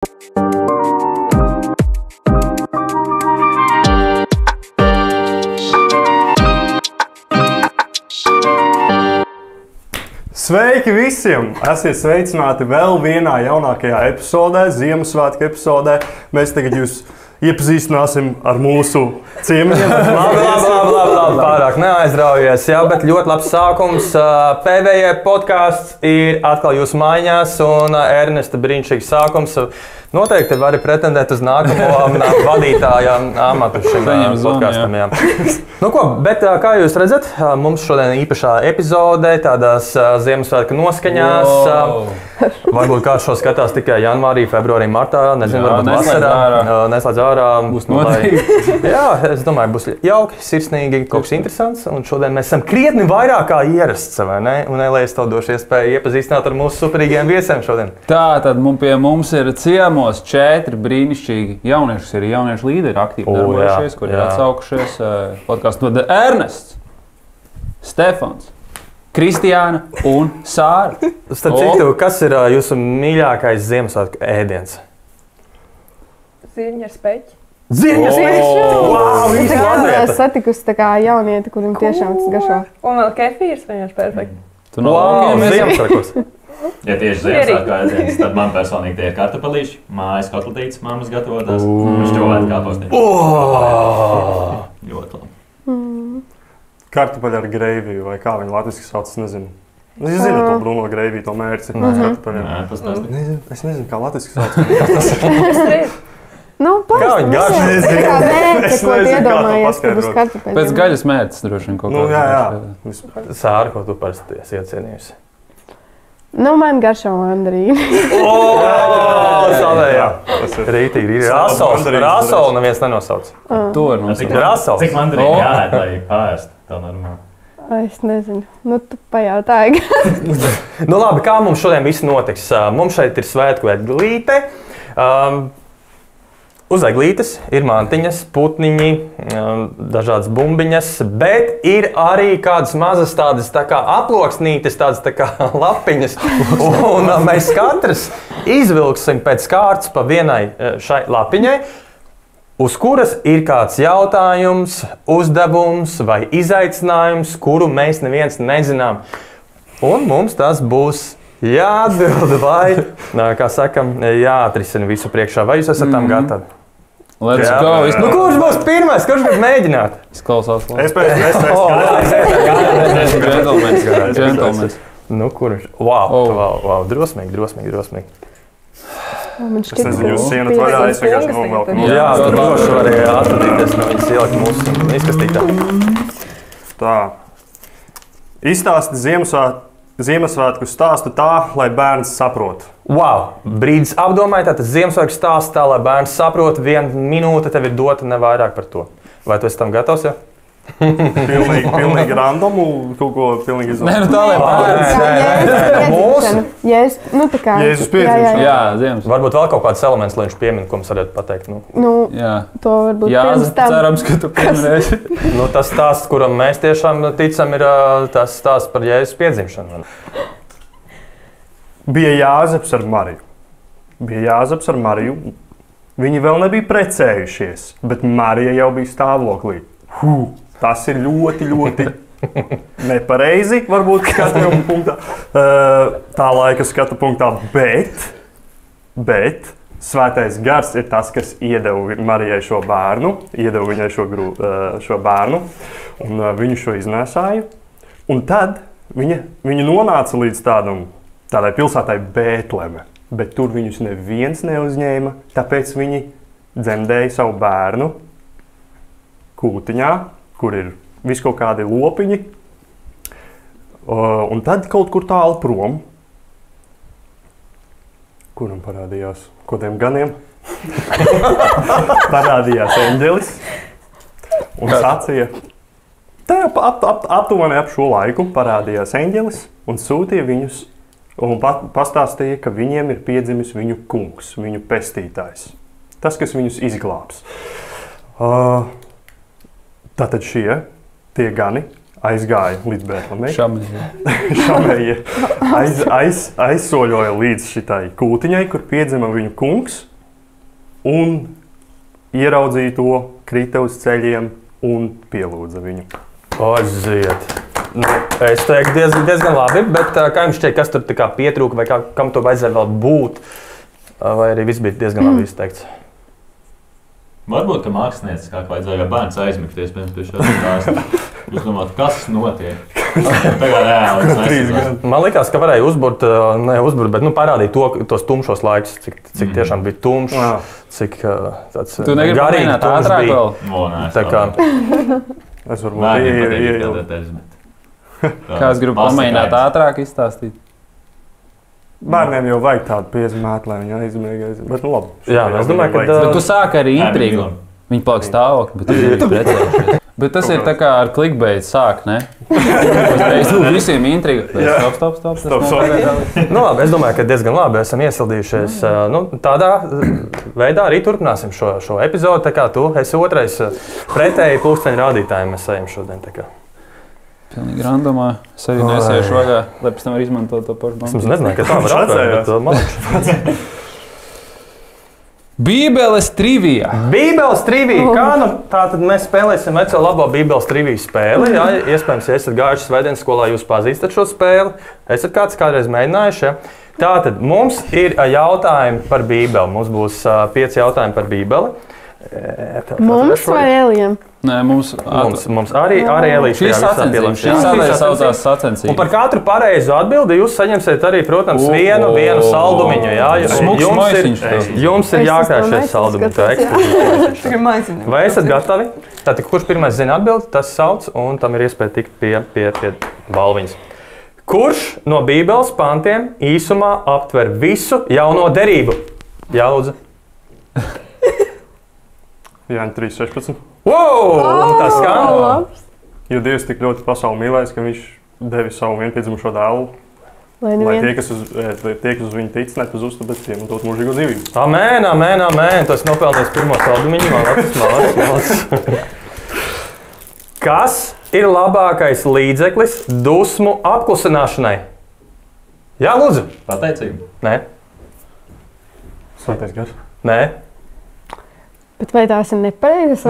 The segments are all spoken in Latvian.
Sveiki visiem! Esiet sveicināti vēl vienā jaunākajā epizodē, Ziemassvētku epizodē. Mēs tagad jūs iepazīstināsim ar mūsu ciemiņiem. Labi, pārāk neaizraujies, jā, bet ļoti labs sākums. PVJ podkāsts ir atkal jūsu mājās un Ernesta brīnišķīgs sākums. Noteikti vari pretendēt uz nākamo vadītāja amatu šim podkāstam. Nu ko, bet kā jūs redzat, mums šodien īpašā epizode, tādās Ziemassvētku noskaņās. Varbūt kāds šo skatās tikai janvārī, februārī, martā, nezinu, varbūt vasarā. Neslēdz ārā. Būs noteikti. Jā, es domāju, būs jauki, sirsnīgi, kaut kas interesants. Un šodien mēs esam krietni vairāk kā ierasts, vai ne? Un lai es tev došu iespēju iepazīstināt ar mūsu superīgiem viesiem šodien. Tā, tad pie mums ir ciemos 4 brīnišķīgi jaunieši, kas ir jauniešu līderi, aktīvi darbojušies, kuri ir atsaukušies. Podkāstu no Ernests, Stefans, Kristiāna un Sāra. Starp citu, kas ir jūsu mīļākais Ziemassvētku ēdiens? Zirņa ar speķi. Zirņa ar speķi! Wow, Es satikusi tā kā jaunieti, kuriem tiešām tas garšo. Un vēl kefīrs vienkārši perfekti. Tu no Ziemassvētkos. Ja tieši Ziemassvētku ēdiens, tad man personīgi tie ir kartupelīši, mājas kotletītes, mammas gatavotās, šķovēt kāpostiem. Ļoti labi. Kartupeļi ar greiviju, vai kā viņi latviski sauc, es nezinu. Es zinu to bruno greiviju, to mērci. Es nezinu, kā latviski sauc. Nu, Kā viņi garšo? kā mērķi, ko tu iedomājies, ka būs kartupeļi. Pēc gaļas mērķis droši vien kaut Nu, kā. jā. Sāra, ko tu parasti esi iecienījusi? Nu, man garšo mandarīni. Savējā. Rītīgi. Rasolu neviens nenosauc. To var mums. Cik mandarīni jāēd, lai pārst? Tā normāli. Es nezinu. Nu, tu pajautāji. Nu labi, kā mums šodien viss notiks? Mums šeit ir svētku eglīte. Uz eglītes ir mantiņas, putniņi, dažādas bumbiņas, bet ir arī kādas mazas tādas tā kā aploksnītes, tādas tā kā lapiņas. Un mēs katrs izvilksim pēc kārtas pa vienai šai lapiņai, uz kuras ir kāds jautājums, uzdevums vai izaicinājums, kuru mēs neviens nezinām. Un mums tas būs jāatbild vai, kā sakam, jāatrisina visu priekšā. Vai jūs esat tam gatavi? Let's go! Nu, kurš būs pirmais? Kurš grib mēģināt? Izklausās labi. Es pēc Džentelmenis. Nu, kurš? Wow, drosmīgi. Man Es šķiet, nezinu, jūs sienat vaļā, es vienkārši novelku. Jā, tu droši vari atradīties no viņas ielikt mūsu izkastītā. Tā. Izstāsti Ziemassvētku stāstu tā, lai bērns saprot. Wow, brīdis apdomāja, tātad Ziemassvētku stāsts tā, lai bērns saprot, 1 minūte tev ir dota ne vairāk par to. Vai tu esi tam gatavs, ja? Pilnīgi randomu, kaut ko pilnīgi izvēlēt. Nē, nu tā, lai Mūsu? Jēzus piedzimšana. Jā, Ziemas. Varbūt vēl kaut kāds elements, lai viņš piemin, ko mums varētu pateikt. Nu, Jā. To varbūt Jā, pirms tam. cerams, ka tu pieminēsi. nu, tas stāsts, kuram mēs tiešām ticam, ir tas stāsts par Jēzus piedzimšanu. Bija Jāzeps ar Mariju. Viņi vēl nebija precējušies, bet Marija jau bija stāvoklī. Tas ir ļoti nepareizi, varbūt skatījuma punktā, tā laika skatu punktā, bet Svētais Gars ir tas, kas iedeva Marijai šo bērnu, iedeva viņai šo bērnu, un viņu šo iznēsāja. Un tad viņa nonāca līdz tādai pilsētai Bētleme, bet tur viņus neviens neuzņēma, tāpēc viņi dzemdēja savu bērnu kūtiņā, kur ir vis kaut kādi lopiņi, un tad kaut kur tālu prom, kuram parādījās kodiem ganiem, parādījās eņģelis un sacīja, aptuveni ap šo laiku parādījās eņģelis un sūtīja viņus un pastāstīja, ka viņiem ir piedzimis viņu kungs, viņu pestītājs, tas, kas viņus izglābs. Tātad tie gani aizgāja līdz Bētlemei. Šamēji aizsoļoja līdz šitai kūtiņai, kur piedzima viņu kungs, un ieraudzīja to, krita uz ceļiem un pielūdza viņu. Aiziet. Nu, es teiktu diezgan labi, bet kā jums šķiet, kas tur tā kā pietrūka vai kam to vajadzēja vēl būt? Vai arī viss bija diezgan labi izteikts? Varbūt, ka mākslinieks kā vajadzēja bērns aizmigties pie šāda stāsta. Jūs domājat, kas notiek? Tagad reāli. Man likās, ka varēja uzburt, bet parādīt tos tumšos laikus, cik tiešām bija tumšs, cik tāds tu negribi pamēģināt ātrāk vēl? Tā kā... Es varbūt Kāds grib pamēģināt ātrāk izstāstīt? Bērniem jau vajag tādu piezīmētu, lai viņi aizmēģinātu. Bet, nu, labi. Jā, es domāju, ka... Bet tu sāki arī intrigu. Viņi paliek stāvokli, bet tu precējušies. Bet tas ir tā kā ar clickbait sāk, ne? Es visiem intrigu. Stop. Nu, labi, es domāju, ka diezgan labi esam iesildījušies. Tādā veidā arī turpināsim šo epizodu. Tā kā tu esi otrais pretēji pulksteņu rādītājiem, mēs ejam šodien. Pilnīgi randomā. Es arī nesiešu vagā, lai pēc tam var izmantot to pašu banku. Es nezināju, ka tā var atvērt, bet malakšu. Bībeles trivija. Bībeles trivija. Kā tātad mēs spēlēsim veco labo Bībeles triviju spēli. Jā, iespējams, ja esat gājuši svētdienas skolā, jūs pazīstat šo spēli. Esat kādreiz mēģinājuši. Ja? Tātad mums ir jautājumi par Bībeli. Mums būs 5 jautājumi par Bībeli. Mums vai Elijam? Nē, mums arī Elija. Šī sacensība saucās sacensība. Un par katru pareizu atbildi jūs saņemsiet arī, protams, vienu saldumiņu. Jā, jums ir jākrāj šie saldumiņi. Vai esat gatavi? Tātad, kurš pirmais zina atbildi, tas sauc, un tam ir iespēja tikt pie balviņas. Kurš no Bībeles pantiem īsumā aptver visu jauno derību? Jā, lūdzu. Jāņa 3.16. Wow! Tas skan! Jo Dievs tik ļoti pasauli mīlēs, ka viņš devis savu vienpiedzimušo dēlu, lai tie, kas uz viņu tic, nepazustu, bet tiem dot mūžīgo dzīvību. Amēn, amēn, amēn! Tas nopelnījis pirmo saldumiņu. Malacis. Kas ir labākais līdzeklis dusmu apklusināšanai? Jā, lūdzu! Pateicība. Nē. Svētais gars. Nē. Bet vai tās ir nepareizas?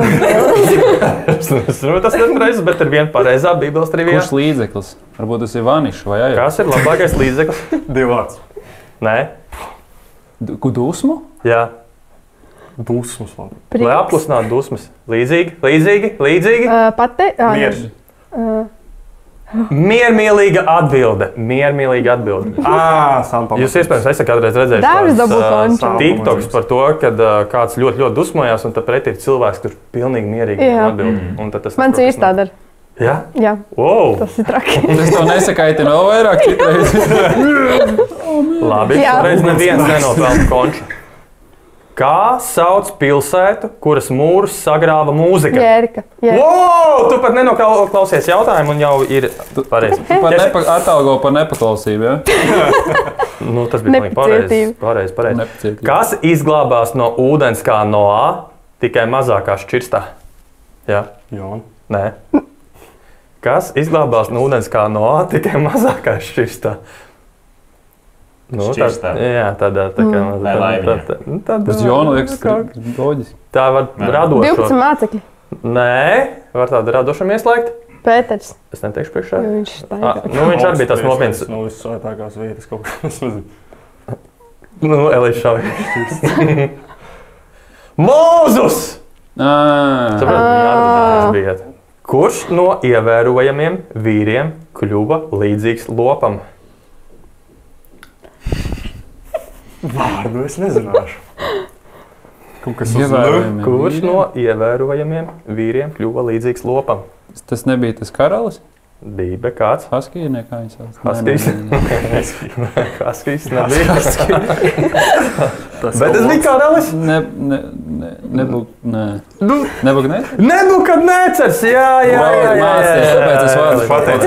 Tas ir nepareizs, bet ir viena pareizā Bībeles trivijā. Kurš līdzeklis? Varbūt tas ir vanišs vai ajā? Kas ir labākais līdzeklis? 2 vārds. Nē. Dusmu? Jā. Dusmas. Lai apklusinātu dusmas. Līdzīgi? Miers. Miermīlīga atbilde. Jūs iespējams esat kādreiz redzējuši TikToks par to, kad kāds ļoti dusmojās, un tāpēc ir cilvēks, kurš pilnīgi mierīgi atbild. Mans īsti tā dara. Jā? Jā. Wow. Tas ir traki. Es to nesakaitinu vēl vairāk citreiz. Labi, reiz neviens nenopelna konču. Kā sauc pilsētu, kuras mūrus sagrāva mūzika? Jērika. Wow! Tu pat nenoklausies jautājumu un jau ir pareizi. Tu pat atalgo par nepaklausību, ja? Tas bija pareizi. Kas izglābās no ūdens kā Noā, tikai mazākā šķirstā? Jā? Jona. Nē. Kas izglābās no ūdens kā Noā, tikai mazākā šķirstā? Tādā kā uz Jona liekas loģiski. Tā var radošo. 12 mācekļi. Nē, var tādu radošam ieslēgt. Pēters. Es neteikšu priekšā. Viņš arī bija tas nopietns. No vissvētākās vietas kaut kā, es nezinu. Elīša šauja. Mūzus! Kurš no ievērojamiem vīriem kļuva līdzīgs lopam? Vārdu es nezināšu. Kurš no ievērojamiem vīriem kļuva līdzīgs lopam? Tas nebija tas karalis? Bija, bet kāds? Haskijs, kā viņš sauc? Haskijs nebija. Bet tas bija karalis? Nebukadnecers, jā. Tāpēc es vārdu pateicu.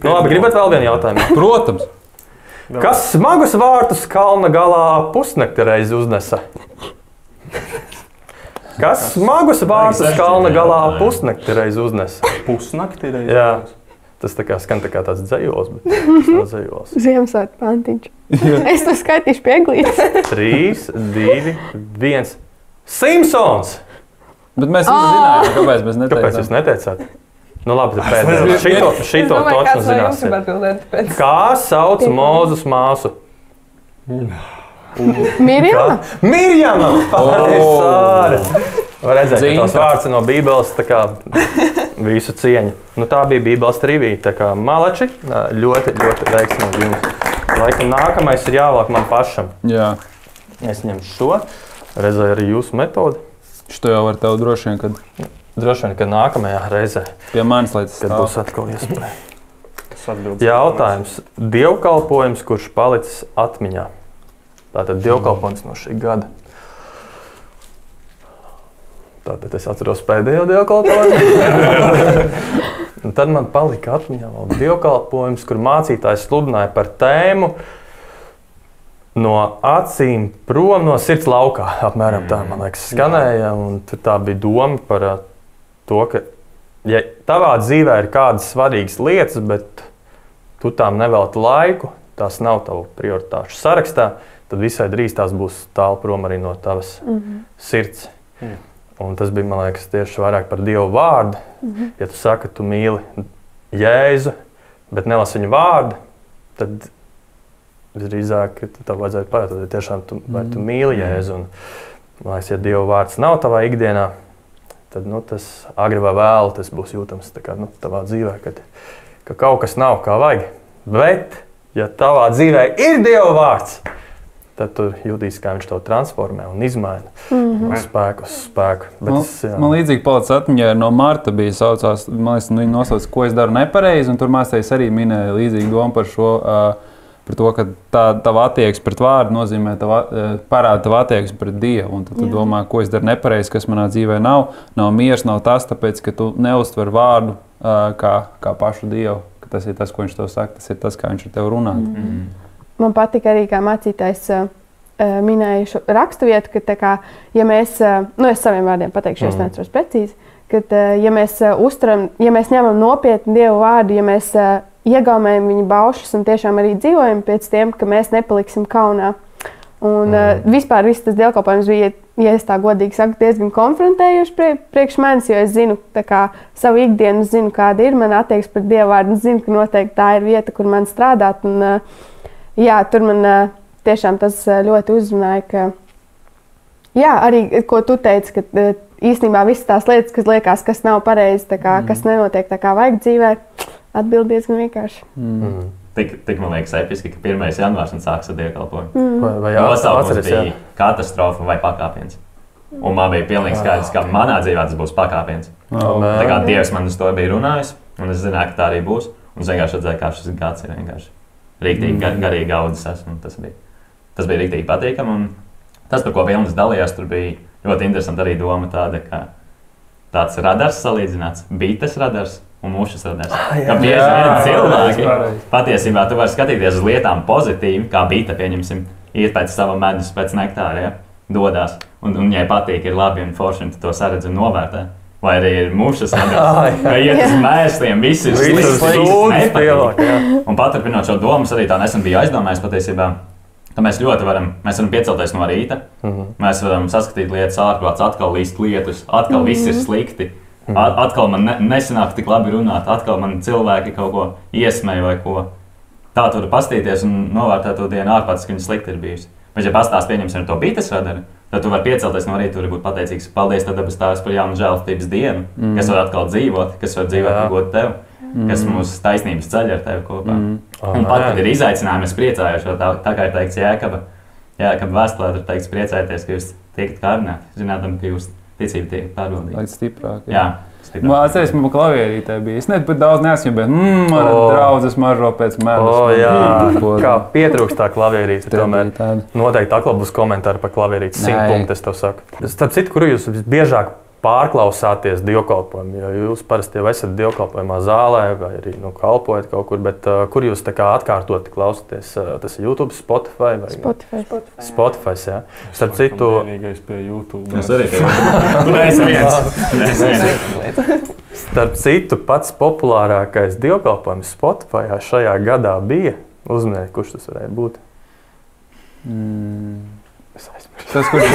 Labi, gribat vēl vienu jautājumu? Protams. Kas smagus vārtus kalna galā pusnakti reiz uznesa? Kas smagus vārtus kalna galā pusnakti reiz uznesa? Pusnakti reiz? Jā. Tas tā kā skan tā kā tāds dzējols, bet tas nav dzējols. Ziemassvētku pantiņš. Es to skaitīšu pie eglītes. 3, 2, 1. Simpsons! Bet mēs visi zinājām, kāpēc mēs neteicām. Kāpēc jūs neteicāt? Nu labi, tad pēdējais. Šito točnu zināsim. Kā sauc Mūzes māsu? Mirjama? Mirjama! Sāra! Var redzēt, ka tās vārds no Bībeles tā kā visu cieņu. Nu tā bija Bībeles trivija, tā kā malači, ļoti, ļoti veiksmīgi jums. Laikam nākamais ir jāvāk man pašam. Jā. Es ņemšu šo, redzēju arī jūsu metodi. Šito jau var tev droši vien, ka nākamajā reizē. Pie manis, lai tas kad būs atkal iespēja. Jautājums. Dievkalpojums, kurš palicis atmiņā. Tātad dievkalpojums no šī gada. Tātad es atceros pēdējo dievkalpojumu. Tad man palika atmiņā vēl dievkalpojums, kur mācītājs sludināja par tēmu no acīm prom no sirds laukā. Apmēram tā, man liekas, skanēja. Un tā bija doma par to, ka ja tavā dzīvē ir kādas svarīgas lietas, bet tu tām nevelti laiku, tās nav tavu prioritāšu sarakstā, tad visai drīz tās būs tālu prom arī no tavas sirds. Un tas bija, man liekas, tieši vairāk par Dievu vārdu. Ja tu saki, tu mīli Jēzu, bet nelasi viņa vārdu, tad visdrīzāk tev vajadzētu pajautāt, vai tiešām vai tu mīli Jēzu. Un, man liekas, ja Dieva vārds nav tavā ikdienā, tad tas agri vai vēlu tas būs jūtams tā kā, tavā dzīvē, ka kaut kas nav kā vajag. Bet, ja tavā dzīvē ir Dieva vārds, tad tu jūtīsi, kā viņš to transformē un izmaina no spēku uz spēku. Man līdzīgi palicis atmiņā, no Marta bija saucās, man liekas, viņa nosauc, ko es daru nepareizi, un tur mācējs arī minēja līdzīgi domu par šo, par to, ka tava attieksme pret vārdu nozīmē parāda tavu attieksmi pret Dievu. Un tad tu domā, ko es daru nepareizi, kas manā dzīvē nav miers, nav tas, tāpēc, ka tu neuztver vārdu kā pašu Dievu. Ka tas ir tas, ko viņš tev saka, tas ir tas, kā viņš ar tevi runā. Man patika arī, kā mācītājs minēja šo raksturvietu, ka tā kā, ja mēs, es saviem vārdiem pateikšu, es neatceros precīzi, ka ja mēs ņemam nopietni Dievu vārdu, ja mēs iegaumējam viņa baušļus un tiešām arī dzīvojam pēc tiem, ka mēs nepaliksim kaunā. Un vispār viss tas dievkalpojums bija, ja es tā godīgi saku, diezgan konfrontējoši priekš manis, jo es zinu savu ikdienu, zinu, kāda ir mana attieksme pret Dievu vārdu, un zinu, ka noteikti tā ir vieta, kur man strādāt. Un, tur man tiešām tas ļoti uzrunāja, ka arī, ko tu teici, ka īstenībā visas tās lietas, kas liekas, kas nav pareizi, kas nenotiek tā kā vajag dzīvē, atbild diezgan vienkārši. Tik man liekas episki, ka 1. janvārs un sāks ar dievkalpojumu. Nosaukums bija katastrofa vai pakāpiens. Un man bija pilnīgi skaidrs, ka manā dzīvē tas būs pakāpiens. Tā kā Dievs man uz to bija runājis, un es zināju, ka tā arī būs. Un es vienkārši redzēju, kā šis gads ir vienkārši rīktīgi garīgi audzis esmu. Tas bija rīktīgi patīkami. Un tas, par ko Vilnis dalījās, tur bija ļoti interesanti arī doma tāda, ka tāds radars salīdzināts, bites radars un mušas radars. Ka bieži vien cilvēki patiesībā tu vari skatīties uz lietām pozitīvi, kā bita, pieņemsim, iet pēc sava medus, pēc nektāra, dodās. Un viņai patīk, ir labi un forši, un tu to saredz un novērtē. Vai arī ir mušas radars, vai iet uz mērstiem, visi ir slikti. Un paturpinot šo domas, arī tā nesen bija aizdomājis patiesībā, ka mēs varam piecelties no rīta, mēs varam saskatīt lietas ārprāts, atkal līst lietus, atkal viss ir slikti. Atkal man nesanāk tik labi runāt, atkal man cilvēki kaut ko iesmēja vai ko. Tā tu vari pastīties un novērtēt to dienu ārpēc, ka viņa slikti ir bijusi. Bet, ja pastāst pieņemsim ar to bites radaru, tad tu vari piecelties no rīta, tu vari būt pateicīgs. Paldies, tad dabas tēvs par jaunu žēlastības dienu, kas var atkal dzīvot, kas var dzīvot ar godu tev, kas mūsu taisnības ceļ ar tevi kopā. Un pat, kad ir izaicinājumi, es priecājos, tā kā ir teikts Jēkaba vēstulē, tur teikts priecājieties, ka jūs tiekat kārdināti, zināt, ka jūs ticība tiek pārvaldīta. Lai stiprāk. Jā, stiprāk. Atceries, man klavierītē bija. Es pat daudz neesmu, bet man draudzes maržo pēc medus. Kā pietrūkst tā klavierīte. Tomēr noteikti atkal būs komentāri par klavierītes 100 punktu, es tev saku. Starp citu, kuru jūs visbiežāk pārklausāties dievkalpojumu? Jo jūs parasti jau esat dievkalpojumā zālē vai arī kalpojat kaut kur, bet kur jūs tā kā atkārtoti klausaties? Tas ir YouTube, Spotify? Spotify, jā. Starp citu... Vienīgais pie YouTube. Es arī pie YouTube. Starp citu, pats populārākais dievkalpojums Spotify šajā gadā bija. Uzminēju, kurš tas varēja būt? Tas, kurš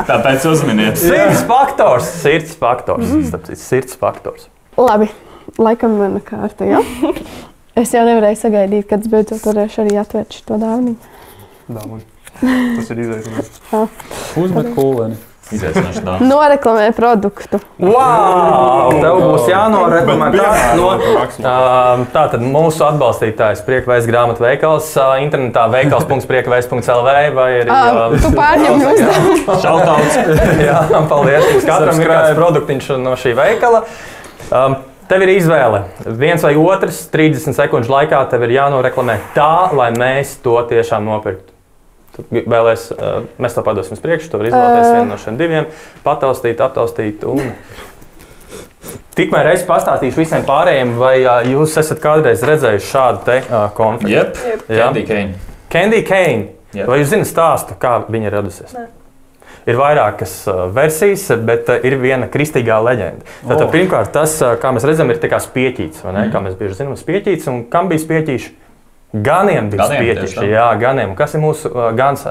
Tāpēc uzminiet. Sirds faktors. Labi, laikam mana kārta, jā? Es jau nevarēju sagaidīt, kad es beidzot varēšu arī atvērt šo dāvanu. Tas ir izaicinājums. uzmet kūleni. Izaicinoši dāvana. Noreklamē produktu. Wow! Tev būs jānoreklamē tātad mūsu atbalstītājs Priekveiz grāmatu veikals, internetā veikals.priekveiz.lv vai arī... Tu pārņem uzdevumu. Šautauts. Jā, paldies. Katram ir kāds produktiņš no šī veikala. Tev ir izvēle. Viens vai otrs, 30 sekundžu laikā tev ir jānoreklamē tā, lai mēs to tiešām nopirktu. Vēlēs, mēs to padosim uz priekšu, to var izvēlēties vienu no šiem diviem, pataustīt, aptaustīt un... Tikmēr es pastāstīšu visiem pārējiem, vai jūs esat kādreiz redzējuši šādu te konfekti? Yep. Candy cane. Candy cane. Yep. Vai jūs zināt stāstu, kā viņa ir radusies? Nē. Ir vairākas versijas, bet ir viena kristīgā leģenda. Tātad pirmkārt tas, kā mēs redzam, ir tā kā spieķīts, vai ne? Kā mēs bieži zinām, spieķīts, un kam bija spieķīši? Ganiem bija spieķīši, jā, ganiem. Kas ir mūsu gans?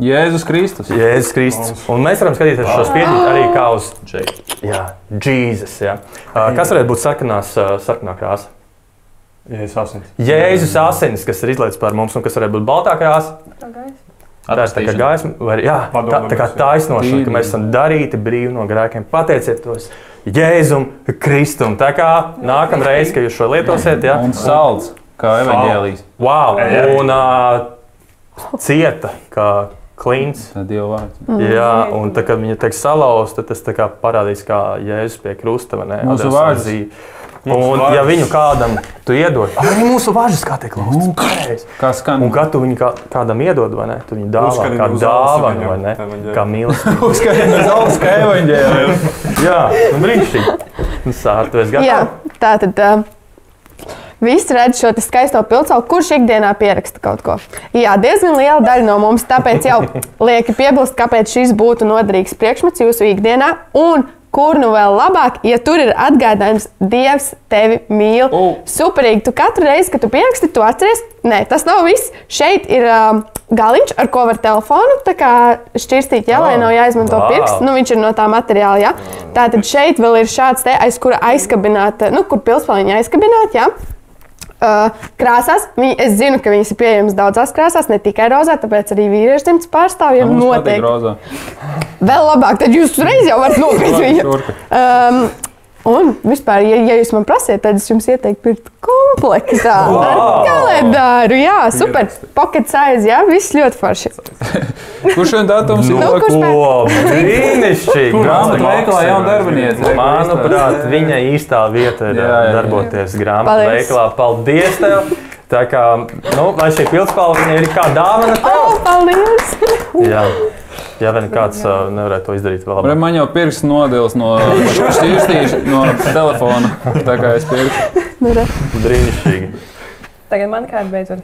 Jēzus Kristus. Jēzus Kristus. Un mēs varam skatīties šo spieķīti arī kā uz Jēzus. Kas varētu būt sarkanā krāsa? Jēzus asins. Jēzus asins, kas ir izlaists pār mums un kas varētu būt baltā krāsa. Tā ir tā kā gaisma, vai tā kā taisnošana, ka mēs esam darīti brīvi no grēkiem. Pateiciet tos Jēzum Kristum. Tā kā nākamreiz, kad jūs šo lietosiet, Un salds, kā evaņģēlijs. Wow! Un cieta, kā klints. Tā Dieva vārds. Jā, un tā, kad viņa tiek salauzta, tas tā kā parādīs, kā Jēzus pie krusta, vai ne? Mūsu vārds. Un ja viņu kādam tu iedod, arī mūsu vārds kā tiek lausts. Kā skan? Un kad tu viņu kādam iedod, vai ne? Tu viņu dāvā kā dāvanu, vai ne? Kā mīlestību. Uzskaidri no zaudas, kā evaņģēlijs. Jā, un brīnišķīgi. Sār, tu esi gatavs? Jā, tātad visi redz šo skaisto pilsētu, kurš ikdienā pieraksta kaut ko. Jā, diezgan liela daļa no mums, tāpēc jau lieki piebilst, kāpēc šis būtu noderīgs priekšmets jūsu ikdienā. Un kur nu vēl labāk, ja tur ir atgādājums, Dievs tevi mīl. Superīgi, tu katru reizi, kad tu pieraksti, tu atceries. Nē, tas nav viss. Šeit ir galiņš, ar ko var telefonu šķirstīt, ja, lai nav jāizmanto pirksts. Nu, viņš ir no tā materiāla, ja. Tātad šeit vēl ir šāds te, aiz kura aizkabināt, kur pilspāliņa aizkabināt, ja. Krāsās. Es zinu, ka viņas ir pieejamas daudzās krāsās, ne tikai rozā, tāpēc arī vīriešu dzimtas pārstāvjiem noteikti. Vēl labāk, tad jūs uzreiz jau varat nopirkt viņu. Un vispār, ja jūs man prasiet, tad es jums ieteiktu pirkt komplektā ar kalendāru. Jā, super. Pocket size, jā, viss ļoti forši. Kurš šodien datums ir? Brīnišķīgi. Grāmatu veikalā jauna darbiniece. Manuprāt, viņa īstā vieta ir darboties grāmatu veikalā. Paldies tev! Tā kā, lai šī pildspalva ir kā dāvana tev. Paldies! Jā. Ja vien kāds nevarētu to izdarīt vēl labāk. Man jau pirks nodils no šķirstīša, no telefona, tā kā es pirku. Brīnišķīgi. Tagad man kāda beidzot.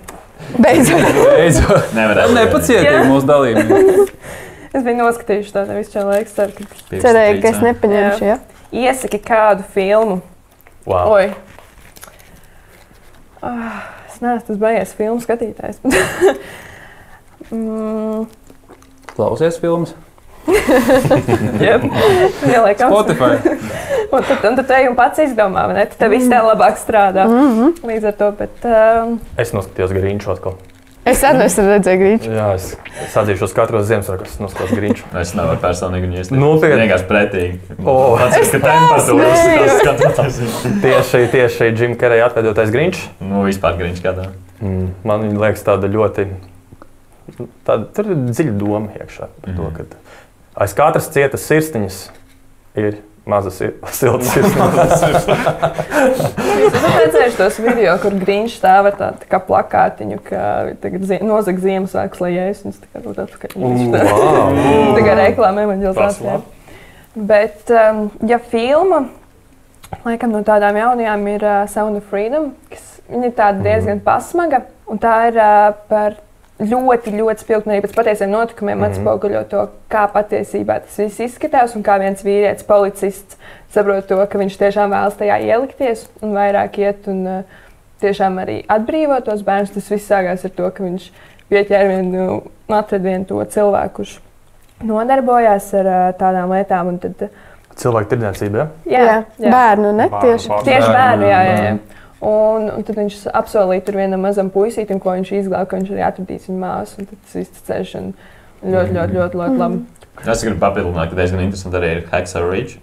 Beidzot. Nevarētu. Nepacietīgi mūsu dalībnieki. Es biju noskatījuši to visu laiku. Cerēju, ka es nepaņemšu, ja? Iesaki kādu filmu. Wow. Oi. Es neesmu tas beigies filmu skatītājs. Klausies filmas? Spotify. Un tad ej un pats izdomā, vai ne? Tad viss tā labāk strādā. Līdz ar to, bet... Es noskatījos Grīņšu atkal. Es arī redzēju Grīņšu. Jā, es sadzīšos katros Ziemassvētkos, noskatos Grīņšu. Es nevaru personīgi viņu iestāties. Nopietni. Vienkārši pretīgi. Es temperatūras. Tieši Jim Carrey atveidotais Grīņš. Vispār Grīņš kādā. Man viņa liekas tāda ļoti... Tur ir dziļa doma iekšā par to, ka aiz katras cietas sirsniņas ir mazas siltas sirsniņas. Es redzēju tos video, kur Grīņš stāv ar tādu kā plakātiņu, ka nozag Ziemassvētkus, lai Jēzus tā kā būtu atpakaļ. Tā kā reklāma evaņģelizācijā. Bet, ja filma, laikam no tādām jaunajām ir Sound of Freedom, kas viņa ir tāda diezgan pasmaga, un tā ir par ļoti, ļoti spilgti un arī pēc patiesiem notikumiem atspoguļo to, kā patiesībā tas viss izskatās un kā viens vīrietis, policists saprot to, ka viņš tiešām vēlas tajā ielikties un vairāk iet un tiešām arī atbrīvot tos bērnus. Tas viss sākās ar to, ka viņš pieķēra atrada vienu to cilvēku, kurš nodarbojās ar tādām lietām. Cilvēku tirdzniecība, jā? Bērnu, ne? Tieši bērnu, jā. Un tad viņš apsolīja tur vienam mazam puisītim, ko viņš izglāba, ka viņš arī atradīs viņa māsu. Un tad tas viss ceļš ļoti labi. Es gribu papildināt, ka diezgan interesanti arī ir Hacksaw Ridge.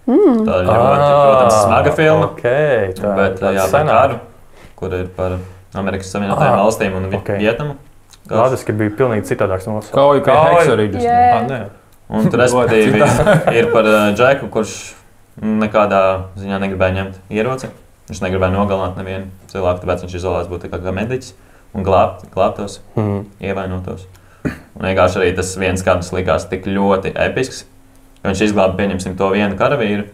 Tā ir ļoti, protams, smaga filma. Bet jā, par karu, kur ir par Amerikas Savienotajām valstīm un Vietnamu. Latvijas bija pilnīgi citādāks nosaukums. Kauja pie Hacksaw Ridge. Un tur respektīvi ir par Džeku, kurš nekādā ziņā negribēja ņemt ieroci. Viņš negribēja nogalināt nevienu cilvēku, tāpēc viņš izolēs būt kā mediķis un glābtos, ievainotos. Un vienkārši arī tas viens kadrs likās tik ļoti episks, ka viņš izglāba, pieņemsim, to vienu karavīru,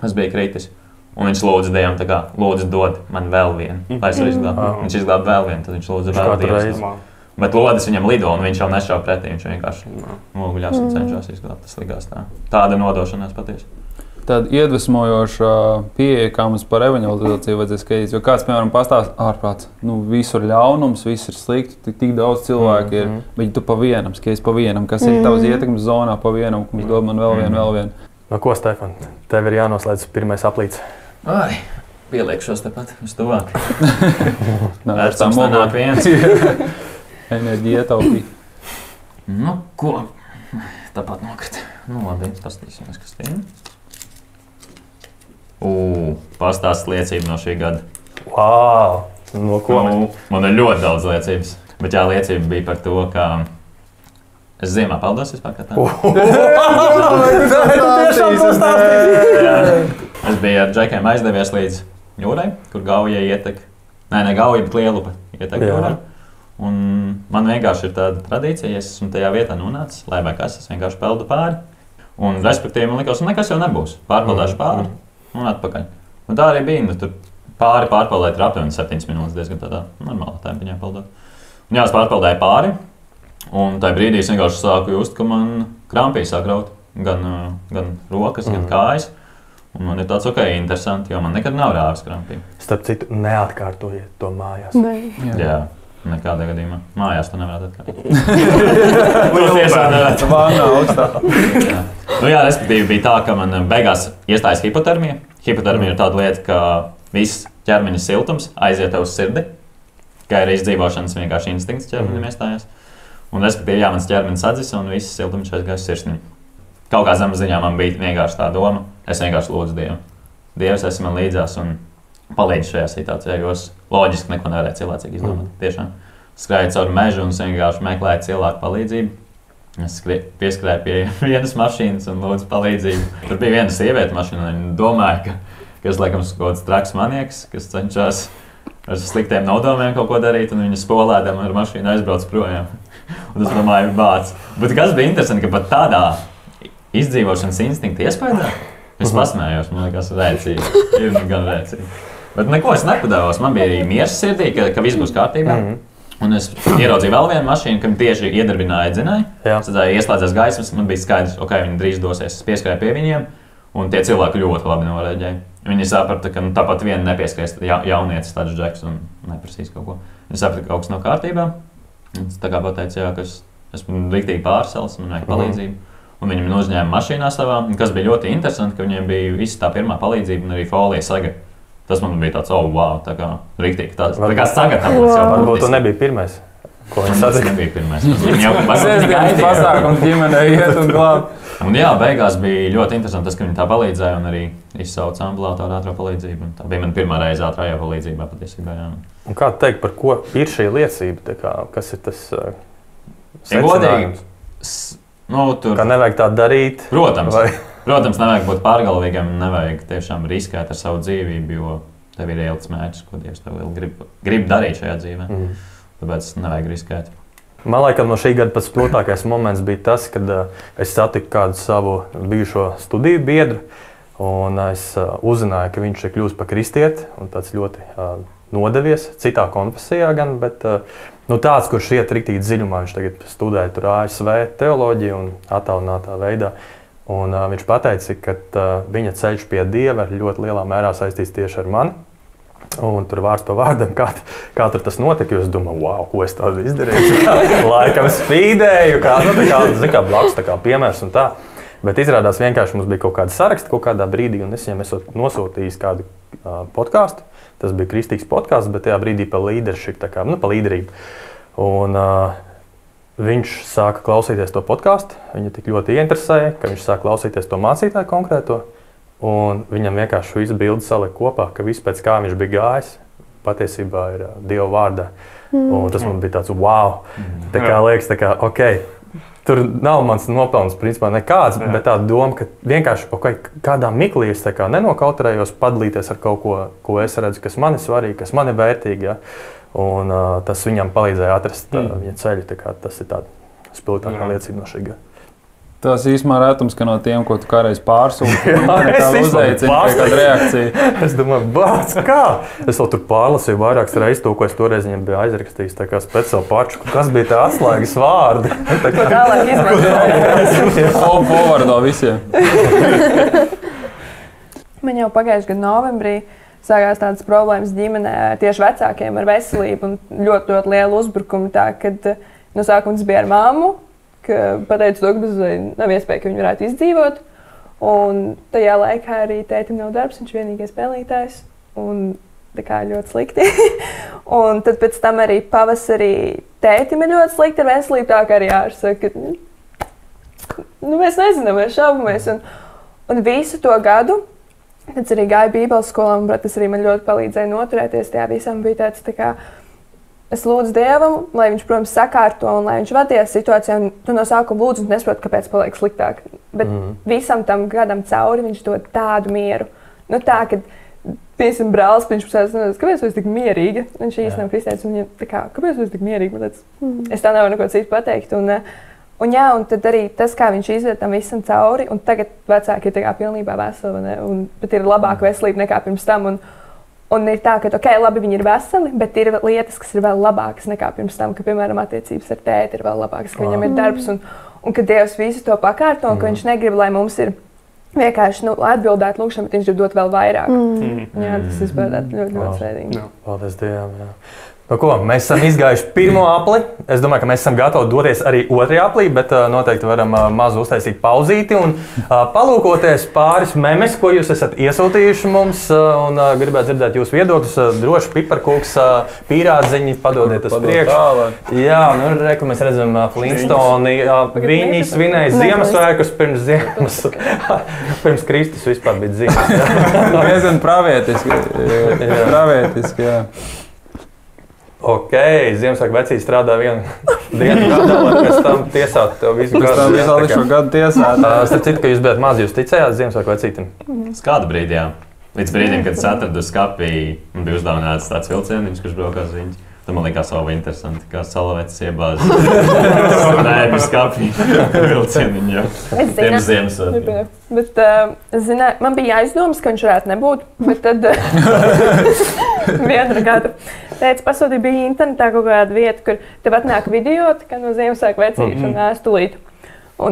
kas bija kritis. Un viņš lūdza Dievam, tā kā, lūdzu dod man vēl vienu, lai es varu izglābt. Viņš izglāba vēl vienu, tad viņš lūdza vēl Dievu. Bet lodes viņam lido, un viņš jau nešauj pretī, viņš vienkārši noguļās un cenšas izglābt. Tas likās tā. Tāda nodošanās patiesi. Tāda iedvesmojoša pieeja, kā mums par evanģelizāciju vajadzēs skatīties. Jo kāds, piemēram, pastāsta ārprāts, visur ļaunums, viss ir slikti, tik daudz cilvēku ir, bet ja tu pa vienam, skaties pa vienam, kas ir tavas ietekmes zonā pa vienam, kurš dod man vēl vienu. No ko, Stefan, tev ir jānoslēdz pirmais aplīts? Ai, pieliekšos tepat, uz tuvāk. Vērtams nenāk viens. Enerģija ietaupīt. Nu, ko? Tāpat nokrita. Nu, labi, pastīsimies, kas tie ir. Pastāst liecību no šī gada. Wow! No ko? Man ir ļoti daudz liecības. Bet jā, liecība bija par to, ka es ziemā peldos vispār kā tā. Es biju ar džekiem aizdevies līdz jūrai, kur Gauja ietek. Ne Gauja, bet Lielupe ietek jūrā. Un man vienkārši ir tāda tradīcija, ja es esmu tajā vietā nonācis, lai vai kas, es vienkārši peldu pāri. Un respektīvi man likās, nekas jau nebūs. Pārpeldāšu pāri. Un atpakaļ. Un tā arī bija. Tur pārpeldēt ir aptuveni 7 minūtes, diezgan tādā normālā tempiņā peldot. Un jā, es pārpeldēju pāri, un tajā brīdī es vienkārši sāku just, ka man krampī sāk raut. Gan rokas, gan kājas. Un man ir tāds, interesanti, jo man nekad nav rāvis krampī. Starp citu, neatkārtojiet to mājās. Jā. Nekādā gadījumā. Mājās to nevarētu atkārtot. Tiesā nevarētu. Vānā augstā. Jā, respektīvi bija tā, ka man beigās iestājas hipotermija. Hipotermija ir tāda lieta, ka viss ķermeņa siltums aiziet uz sirdi, kā arī izdzīvošanas vienkārši instinkts ķermenim iestājās. Un respektīvi, jā, mans ķermenis atzisa un viss siltums aizgājas sirsniņu. Kaut kā zemes ziņā man bija vienkārši tā doma. Es vienkārši lūdzu Dievu. Dievs, esi man līdzās un palīdz šajā situācijā, jo es loģiski neko nevarēju cilvēcīgi izdomāt. Tiešām skrēju cauri mežu un vienkārši meklēju cilvēku palīdzību. Es pieskrēju pie vienas mašīnas un lūdzu palīdzību. Tur bija viena sieviete mašīna, un viņa domāja, ka es laikam kaut kāds traks manieks, kas cenšas ar sliktiem nodomiem kaut ko darīt, un viņa spolēdama ar mašīnu aizbrauc projām. Un es domāju, bāc. Bet kas bija interesanti, ka pat tādā izdzīvošanas instinkta iespējā es pasmējos, man liekas, rēcīgi. Ir gan rēcīgi. Bet neko es nepadevos. Man bija arī miers sirdī, ka viss būs kārtībā. Un es ieraudzīju vēl vienu mašīnu, kam tieši iedarbināja dzinēju. Es redzēju, ieslēdzās gaismas, man bija skaidrs, viņi drīz dosies. Es pieskrēju pie viņiem, un tie cilvēki ļoti labi noreaģēja. Viņi saprata, ka tāpat vien nepieskries jaunietis tāds džeks un neprasīs kaut ko. Viņi saprata, ka kaut kas nav kārtībā. Es tā kā pateicu, jā, ka esmu riktīgi pārsels, man vajag palīdzību. Un viņi man uzņēma mašīnā savā, kas bija ļoti interesanti, ka viņiem bija visa tā pirmā palīdzība un arī folija saga. Tas man bija tāds, wow, tā kā riktīgi tāds. Tā kā sagatavots jau. Varbūt tu nebija pirmais, ko viņi sacīja. Tas nebija pirmais. Viņi jau sestdienas pasākums ģimenei iet un glābt. Un jā, beigās bija ļoti interesanti tas, ka viņi tā palīdzēja un arī izsauca ambulātoru ātrā palīdzību. Un tā bija man pirmā reize ātrājā palīdzībā patiesībā. Jā. Un kā teikt, par ko ir šī liecība? Kas ir tas secinājums? Ka nevajag tā darīt? Protams, nevajag būt pārgalvīgam, nevajag tiešām riskēt ar savu dzīvību, jo tev ir ilgs mērķis, ko Dievs tev vēl grib darīt šajā dzīvē. Tāpēc nevajag riskēt. Man liekas, no šī gada pats spilgtākais moments bija tas, kad es satiku kādu savu bijušo studiju biedru, un es uzzināju, ka viņš ir kļuvis par kristieti, un tāds ļoti nodevies, citā konfesijā gan, bet tāds, kurš iet riktīgi dziļumā, viņš tagad studē tur ASV teoloģiju un attālinātā veidā. Un viņš pateica, ka viņa ceļš pie Dieva ļoti lielā mērā saistīts tieši ar mani. Un tur vārds pa vārdam, kā tur tas notika. Es domāju, wow, ko es tādu izdarīju. Laikam spīdēju, kā blakus piemērs un tā. Bet izrādās vienkārši mums bija kaut kāda saraksta kaut kādā brīdī, un es viņam esmu nosūtījis kādu podkāstu. Tas bija kristīgs podkāsts, bet tajā brīdī par leadership, par līderību. Un viņš sāka klausīties to podkāstu. Viņu tik ļoti ieinteresēja, ka viņš sāka klausīties to mācītāju konkrēto. Un viņam vienkārši visu bildi salika kopā, ka viss pēc kā viņš bija gājis, patiesībā ir Dieva vārdā. Un tas man bija tāds wow. Tā kā liekas, ok, tur nav mans nopelns principā nekāds, bet tā doma, ka vienkārši kādā miklī es nenokautrējos padalīties ar kaut ko, ko es redzu, kas man ir svarīgi, kas man ir vērtīgi. Ja? Un tas viņam palīdzēja atrast viņa ceļu. Tas ir tāds spilgtākā liecība no šī gada. Tas īstenībā rētums, ka no tiem, ko tu kādreiz pārsūti, uzaicini kādu reakciju. Es domāju, bāc, kā? Es vēl tur pārlasīju vairākas reizes to, ko es toreiz viņam biju aizrakstījis, tā kā speciāli paču, kas bija tā atslēgas vārdi. Ko tālāk izmantot? Forwardo visiem. Man jau pagājušajā gada novembrī sākās tādas problēmas ģimenē tieši vecākiem ar veselību un ļoti, ļoti lielu uzbrukumu. Tā, kad no sākuma tas bija ar mammu, pateicu to, ka nav iespēja, ka viņi varētu izdzīvot. Un tajā laikā arī tētim nav darbs, viņš vienīgais pelnītājs. Un tā kā ļoti slikti. Un tad pēc tam arī pavasarī tētim ir ļoti slikti ar veselību, tā kā arī ārsts saka, ka mēs nezinām, mēs šaubamies. Un visu to gadu, kad arī gāju bībeles skolā, un tas arī man ļoti palīdzēja noturēties, tajā visam bija tāds tā kā, es lūdzu Dievam, lai viņš, protams, sakārto un lai viņš vadījās situācijā. Tu no sākuma lūdzu un nesaproti, kāpēc paliek sliktāk. Bet visam tam gadam cauri viņš dod tādu mieru. Nu tā, kad, piemēram, brālis, viņš pasaka, kāpēc tu esi tik mierīga? Viņš īsti nav kristietis, un viņa tā kā, kāpēc tu esi tik mierīga? Es tā nevaru neko citu pateikt. Un tad arī tas, kā viņš izved tam visam cauri, un tagad vecāki ir tā kā pilnībā veseli, bet ir labāka veselība nekā pirms tam. Un ir tā, ka, labi, viņi ir veseli, bet ir lietas, kas ir vēl labākas nekā pirms tam, ka, piemēram, attiecības ar tēti ir vēl labākas, ka viņam ir darbs, un ka Dievs visu to pakārto, un ka viņš negrib, lai mums ir vienkārši atbildēt lūgšanu, bet viņš grib dot vēl vairāk. Jā, tas vispār ļoti, ļoti svētīgi. Paldies Dievam, jā. Nu, ko, mēs esam izgājuši pirmo apli. Es domāju, ka mēs esam gatavi doties arī otrajā aplī, bet noteikti varam mazu uztaisīt pauzīti un palūkoties pāris memes, ko jūs esat iesūtījuši mums. Un gribētu dzirdēt jūsu viedokļus. Droši piparkūks, pīrādziņi, padodiet uz priekšu. Jā, mēs redzam Flintstoni. Viņi svinēja Ziemassvētkus pirms Kristus vispār bija dzimis. Diezgan pravietiski, jā. Ok, Ziemassvētku vecītis strādā vienu dienu gadā, lai pēc tam tiesātu tev visu gadu. Pēc tam visu šo gadu tiesāt. Starp citu, ka jūs bijāt mazi, jūs ticējāt Ziemassvētku vecītim? Uz kādu brīdi, jā. Līdz brīdim, kad es atradu skapī, man bija uzdāvināts tāds vilcieniņš, kurš braukās viņus. Tad man likās vēl interesanti, kā salavētas iebāzes. Nē, pie skapī vilcieniņu, jā. Tiem Ziemassvētkiem. Bet, man bija aizdomas, ka viņš varētu nebūt, bet tad vienu gadu teica, pasūtīja, bija internetā kaut kāda vieta, kur tev atnāk video no Ziemassvētku vecīša un vēstulīti. Un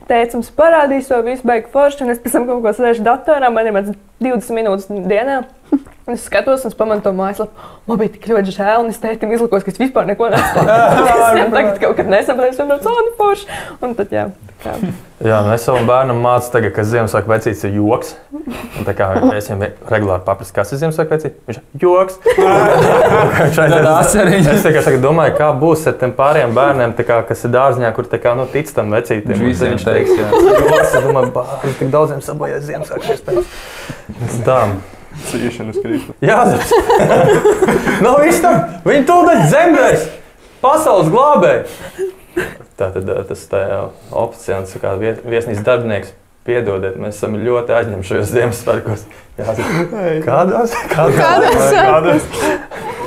teica, mums parādīs to visu beigu forši, un es pēc tam kaut ko sēžu datorā, man ir 20 minūtes dienā. Es skatos un pamanu to mājaslapu. Man bija tik ļoti žēl, un es tētim izlikos, ka es vispār neko nesaprotu. Es viņam tagad kaut kad nesaprotu, es vienmēr tādu forši. Un tad, jā. Jā, es savam bērnam mācu tagad, ka Ziemassvētku vecītis ir joks. Un tā kā es viņam regulāri paprastu, kas ir Ziemassvētku vecītis, viņš ir joks. Es tagad domāju, kā būs ar tiem pārējiem bērniem, kā, kas ir dārziņā, kur kā, tic tam vecītim. Viņš teiks, jā. Joks, es domāju, bāzi, tik daudziem sabojās Ziemassvētku vecītis. Tā. Ciešanas krīta. Jā, nav visam. Viņi tūdaļ zemdēs. Pasaules glābēji. Tātad tas oficiāls kā viesnīcas darbinieks. Piedodiet, mēs esam ļoti aizņemti šajos Ziemassvētkos. Kādās?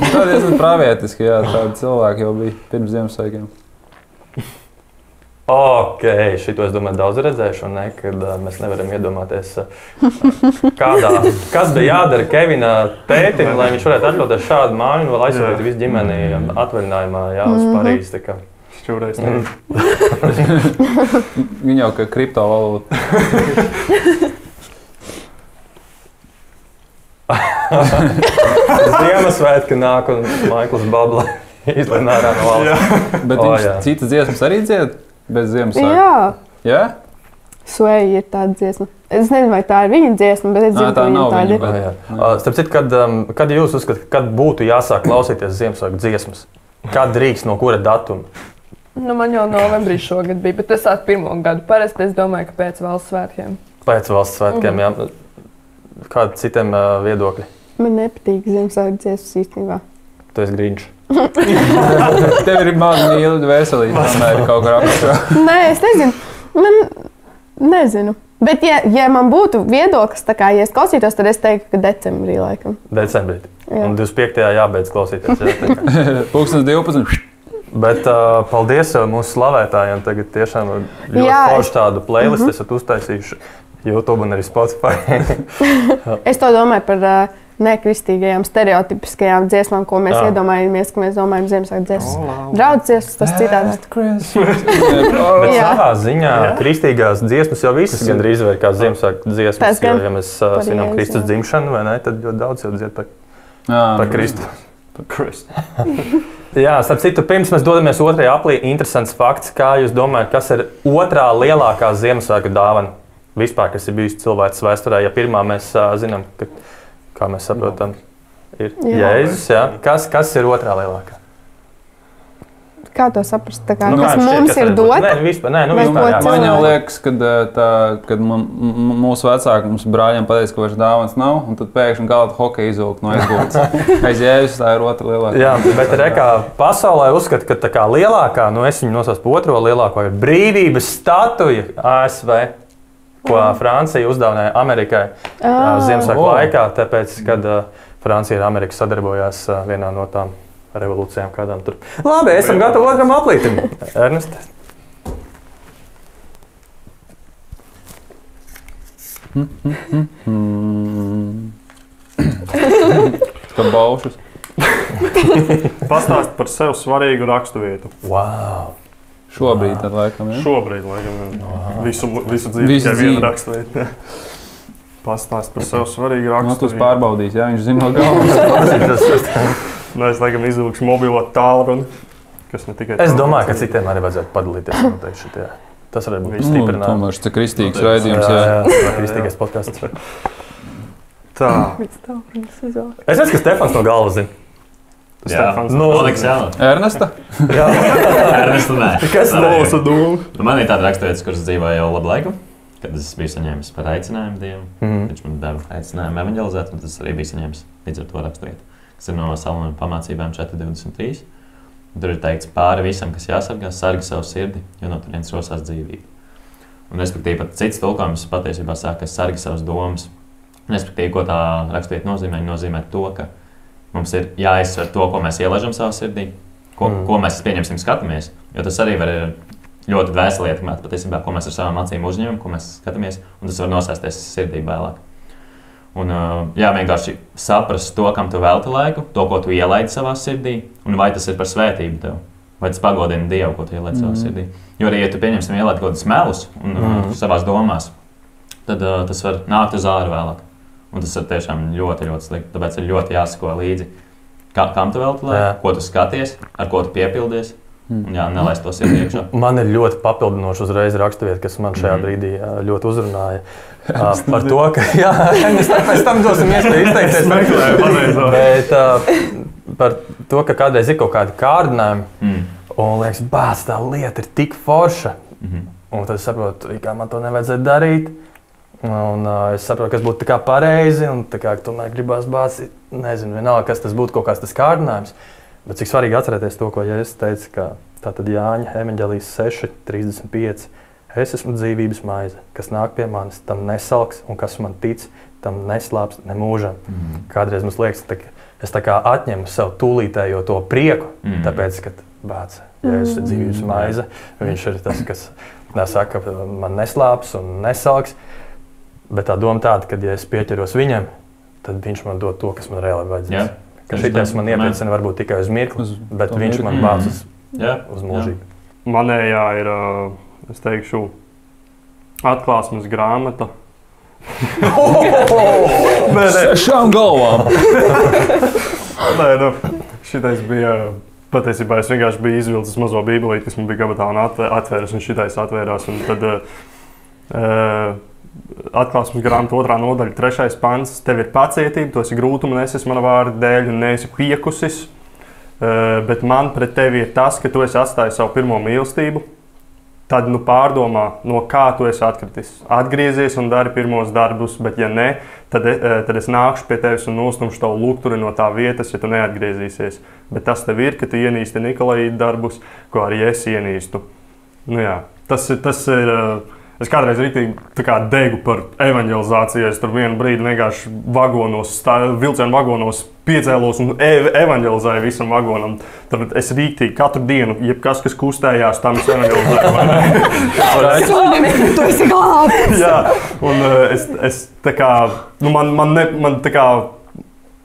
Tā diezgan pravietiski, jā. Tādi cilvēki jau bija pirms Ziemassvētkiem. Ok, šito es domāju daudz redzēšu, un kad mēs nevaram iedomāties, kas bija jādara Kevina tētim, lai viņš varētu atļauties šādu māju un vēl aizsūtīt visu ģimeni atvaļinājumā, jā, uz Parīzi. Šķūreiz. Viņa jau kā kriptovalūta. Ziemassvētki nāk un Maikls Babla izlien ārā no valsts. Bet viņš citas dziesmas arī dzied bez Ziemassvētku? Jā. Jā? Sway ir tāda dziesma. Es nezinu, vai tā ir viņa dziesma, bet es zinu, ka viņa tāda ir. Starp citu, kad jūs uzskatāt, kad būtu jāsāk klausīties Ziemassvētku dziesmas? Kad drīkst, no kura datuma? Nu, man jau novembrī šogad bija, bet es sāku pirmo gadu. Parasti es domāju, ka pēc valsts svētkiem. Pēc valsts svētkiem, jā. Kādi citiem viedokļi? Man nepatīk Ziemassvētku dziesmas īstenībā. Tu esi grīņš. Tev ir maza mīla veselība, tomēr kaut kā apakšā. Nē, es nezinu. Nezinu. Bet, ja man būtu viedoklis, tā kā, ja es klausītos, tad es teiktu, ka decembrī laikam. Decembrī. Jā. Un 25. jābeidz klausīties. Pulkstens 12. Bet paldies mūsu slavētājiem. Tagad tiešām ļoti forši tādu playlistu esat uztaisījuši YouTube un arī Spotify. Es to domāju par nekristīgajām, stereotipiskajām dziesmām, ko mēs iedomājamies, ka mēs domājam Ziemassvētku dziesmas. Draudzes, tas citādi. Bet savā ziņā kristīgās dziesmas jau visas gandrīz ir kā Ziemassvētku dziesmas. Jo, ja mēs svinam Kristus dzimšanu, vai ne, tad ļoti daudz jau dzied par Kristu. Jā, starp citu, pirms mēs dodamies otrajā aplī, interesants fakts, kā jūs domājat, kas ir otrā lielākā Ziemassvētku dāvana vispār, kas ir bijusi cilvēces vēsturē? Ja pirmā mēs zinām, ka, kā mēs saprotam, ir Jēzus, jā. Kas ir otrā lielākā? Kā to saprast? Tā kā, kas mums ir dot? Nē, vispār, man jau liekas, kad mūsu vecāki mums brāļiem pateica, ka vairs dāvans nav, un tad pēkšņi galda hokeja izvilkt no aizgultas. Aiz Jēzus, tā ir otra lielākā. Jā, bet rekā pasaulē uzskata, ka tā kā lielākā, es viņu nosaucu par otro lielāko, ir brīvības statuja ASV, ko Francija uzdāvināja Amerikai Ziemassvētku laikā, tāpēc, kad Francija ar Ameriku sadarbojās vienā no tām revolūcijām kādām tur. Labi, esam gatavi otram aplītim. Ernest. Kā baušas. Pastāst par sev svarīgu raksturvietu. Wow. Šobrīd tad laikam, ja? Šobrīd laikam, visu dzīvi tikai viena raksturvieta. Pastāst par sev svarīgu raksturvietu. Tu pārbaudīs, jā, viņš zina no galvas. Es laikam izvilkšu mobilo tālruni, kas ne tikai... Es domāju, ka citiem arī vajadzētu padalīties noteikti šitie. Tas arī būtu stiprināt. Tomēr šis ir kristīgs raidījums, jā. Kristīgais podcasts. Tā. Es redzu, ka Stefans no galvas zina. Stefans. Ernesta? Jā. Ernesta nē. Kas mūsu doma? Man ir tāda raksturvieta, kuras dzīvoja jau labu laiku, kad es biju saņēmis par aicinājumu Dievu. Viņš man deva aicinājumu evaņģelizēt, un tas arī bija saņēmis līdz ar to raksturvietu. Tas ir no Salomona pamācībām 4.23. Tur ir teikts, pāri visam, kas jāsargā, sargi savu sirdi, jo no turienes rosās dzīvība. Un, respektīvi, pat cits tulkojums patiesībā saka, ka sargi savas domas. Un, respektīvi, ko tā raksturvieta nozīmē? Nozīmē to, ka mums ir jāizsver to, ko mēs ielaižam savā sirdī, ko mēs pieņemsim, skatāmies. Jo tas arī var ļoti dvēseli ietekmēt, patiesībā, ko mēs ar savām acīm uzņemam, ko mēs skatāmies, un tas var nosēsties sirdī vēlāk. Un, jā, vienkārši saprast to, kam tu velti laiku, to, ko tu ielaidi savā sirdī, un vai tas ir par svētību tev, vai tas pagodina Dievu, ko tu ielaidi savā sirdī. Jo arī, ja tu pieņemsim ielaidi kaut kādus melus savās domās, tad tas var nākt uz āru vēlāk. Un tas ir tiešām ļoti, ļoti slikti. Tāpēc ir ļoti jāsako līdzi, kam tu velti laiku, ko tu skaties, ar ko tu piepildies. Un jā, nelaist to sirdī iekšā. Man ir ļoti papildinoši uzreiz raksturvieta, kas man šajā brīdī ļoti uzrunāja. Par to, ka mēs pēc tam dosim iespēju izteikties. Bet par to, ka kādreiz ir kaut kādi kārdinājumi, un liekas, bāc, tā lieta ir tik forša. Un tad es saprotu, kā man to nevajadzētu darīt. Un es saprotu, kas būtu tā kā pareizi, un tā kā tomēr gribās bāc, nezinu, vienalga, kas tas būtu kaut kāds tas kārdinājums. Bet cik svarīgi atcerēties to, ko Jēzus teica, ka tātad Jāņa evaņģēlijas 6.35. Es esmu dzīvības maize, kas nāk pie manis, tam nesalks, un kas man tic, tam neslāps nemūžam. Kādreiz mums liekas, ka es tā kā atņemu sev tūlītējo to prieku, tāpēc, ka bāc, Jēzus ir dzīvības maize, viņš ir tas, kas saka, man neslāps un nesalks. Bet tā doma tāda, ka ja es pieķeros viņam, tad viņš man dod to, kas man reāli vajadzēs. Ka šitais man iepriecina varbūt tikai uz mirkli, bet viņš man bāc uz mūžību. Manējā ir, es teikšu, atklāsmes grāmata Sešām galvām! Nē, nu, šitais bija, patiesībā es vienkārši biju izvilcis mazo bībelīti, kas man bija gabatā un atvērs, un šitais atvērās. Un tad atklāsmes grāmata 2. nodaļa, 3. pants. Tev ir pacietība, tu esi grūtuma nesis mana vārda dēļ un neesi piekusis. Bet man pret tevi ir tas, ka tu esi atstājis savu pirmo mīlestību. Tad nu pārdomā, no kā tu esi atkritis. Atgriezies un dari pirmos darbus, bet ja ne, tad es nākšu pie tevis un nostumšu tavu lukturi no tā vietas, ja tu neatgriezīsies. Bet tas tev ir, ka tu ienīsti Nikolaīdu darbus, ko arī es ienīstu. Nu jā, tas ir es kādreiz rītīgi degu par evanģelizāciju. Es tur vienu brīdi vienkārši vilcienu vagonos piecēlos un evanģelizēju visam vagonam. Tur es rītīgi katru dienu, jebkas, kas kustējās, tam es evanģelizēju. Tu esi glābts! Jā, un es tā kā, nu man tā kā,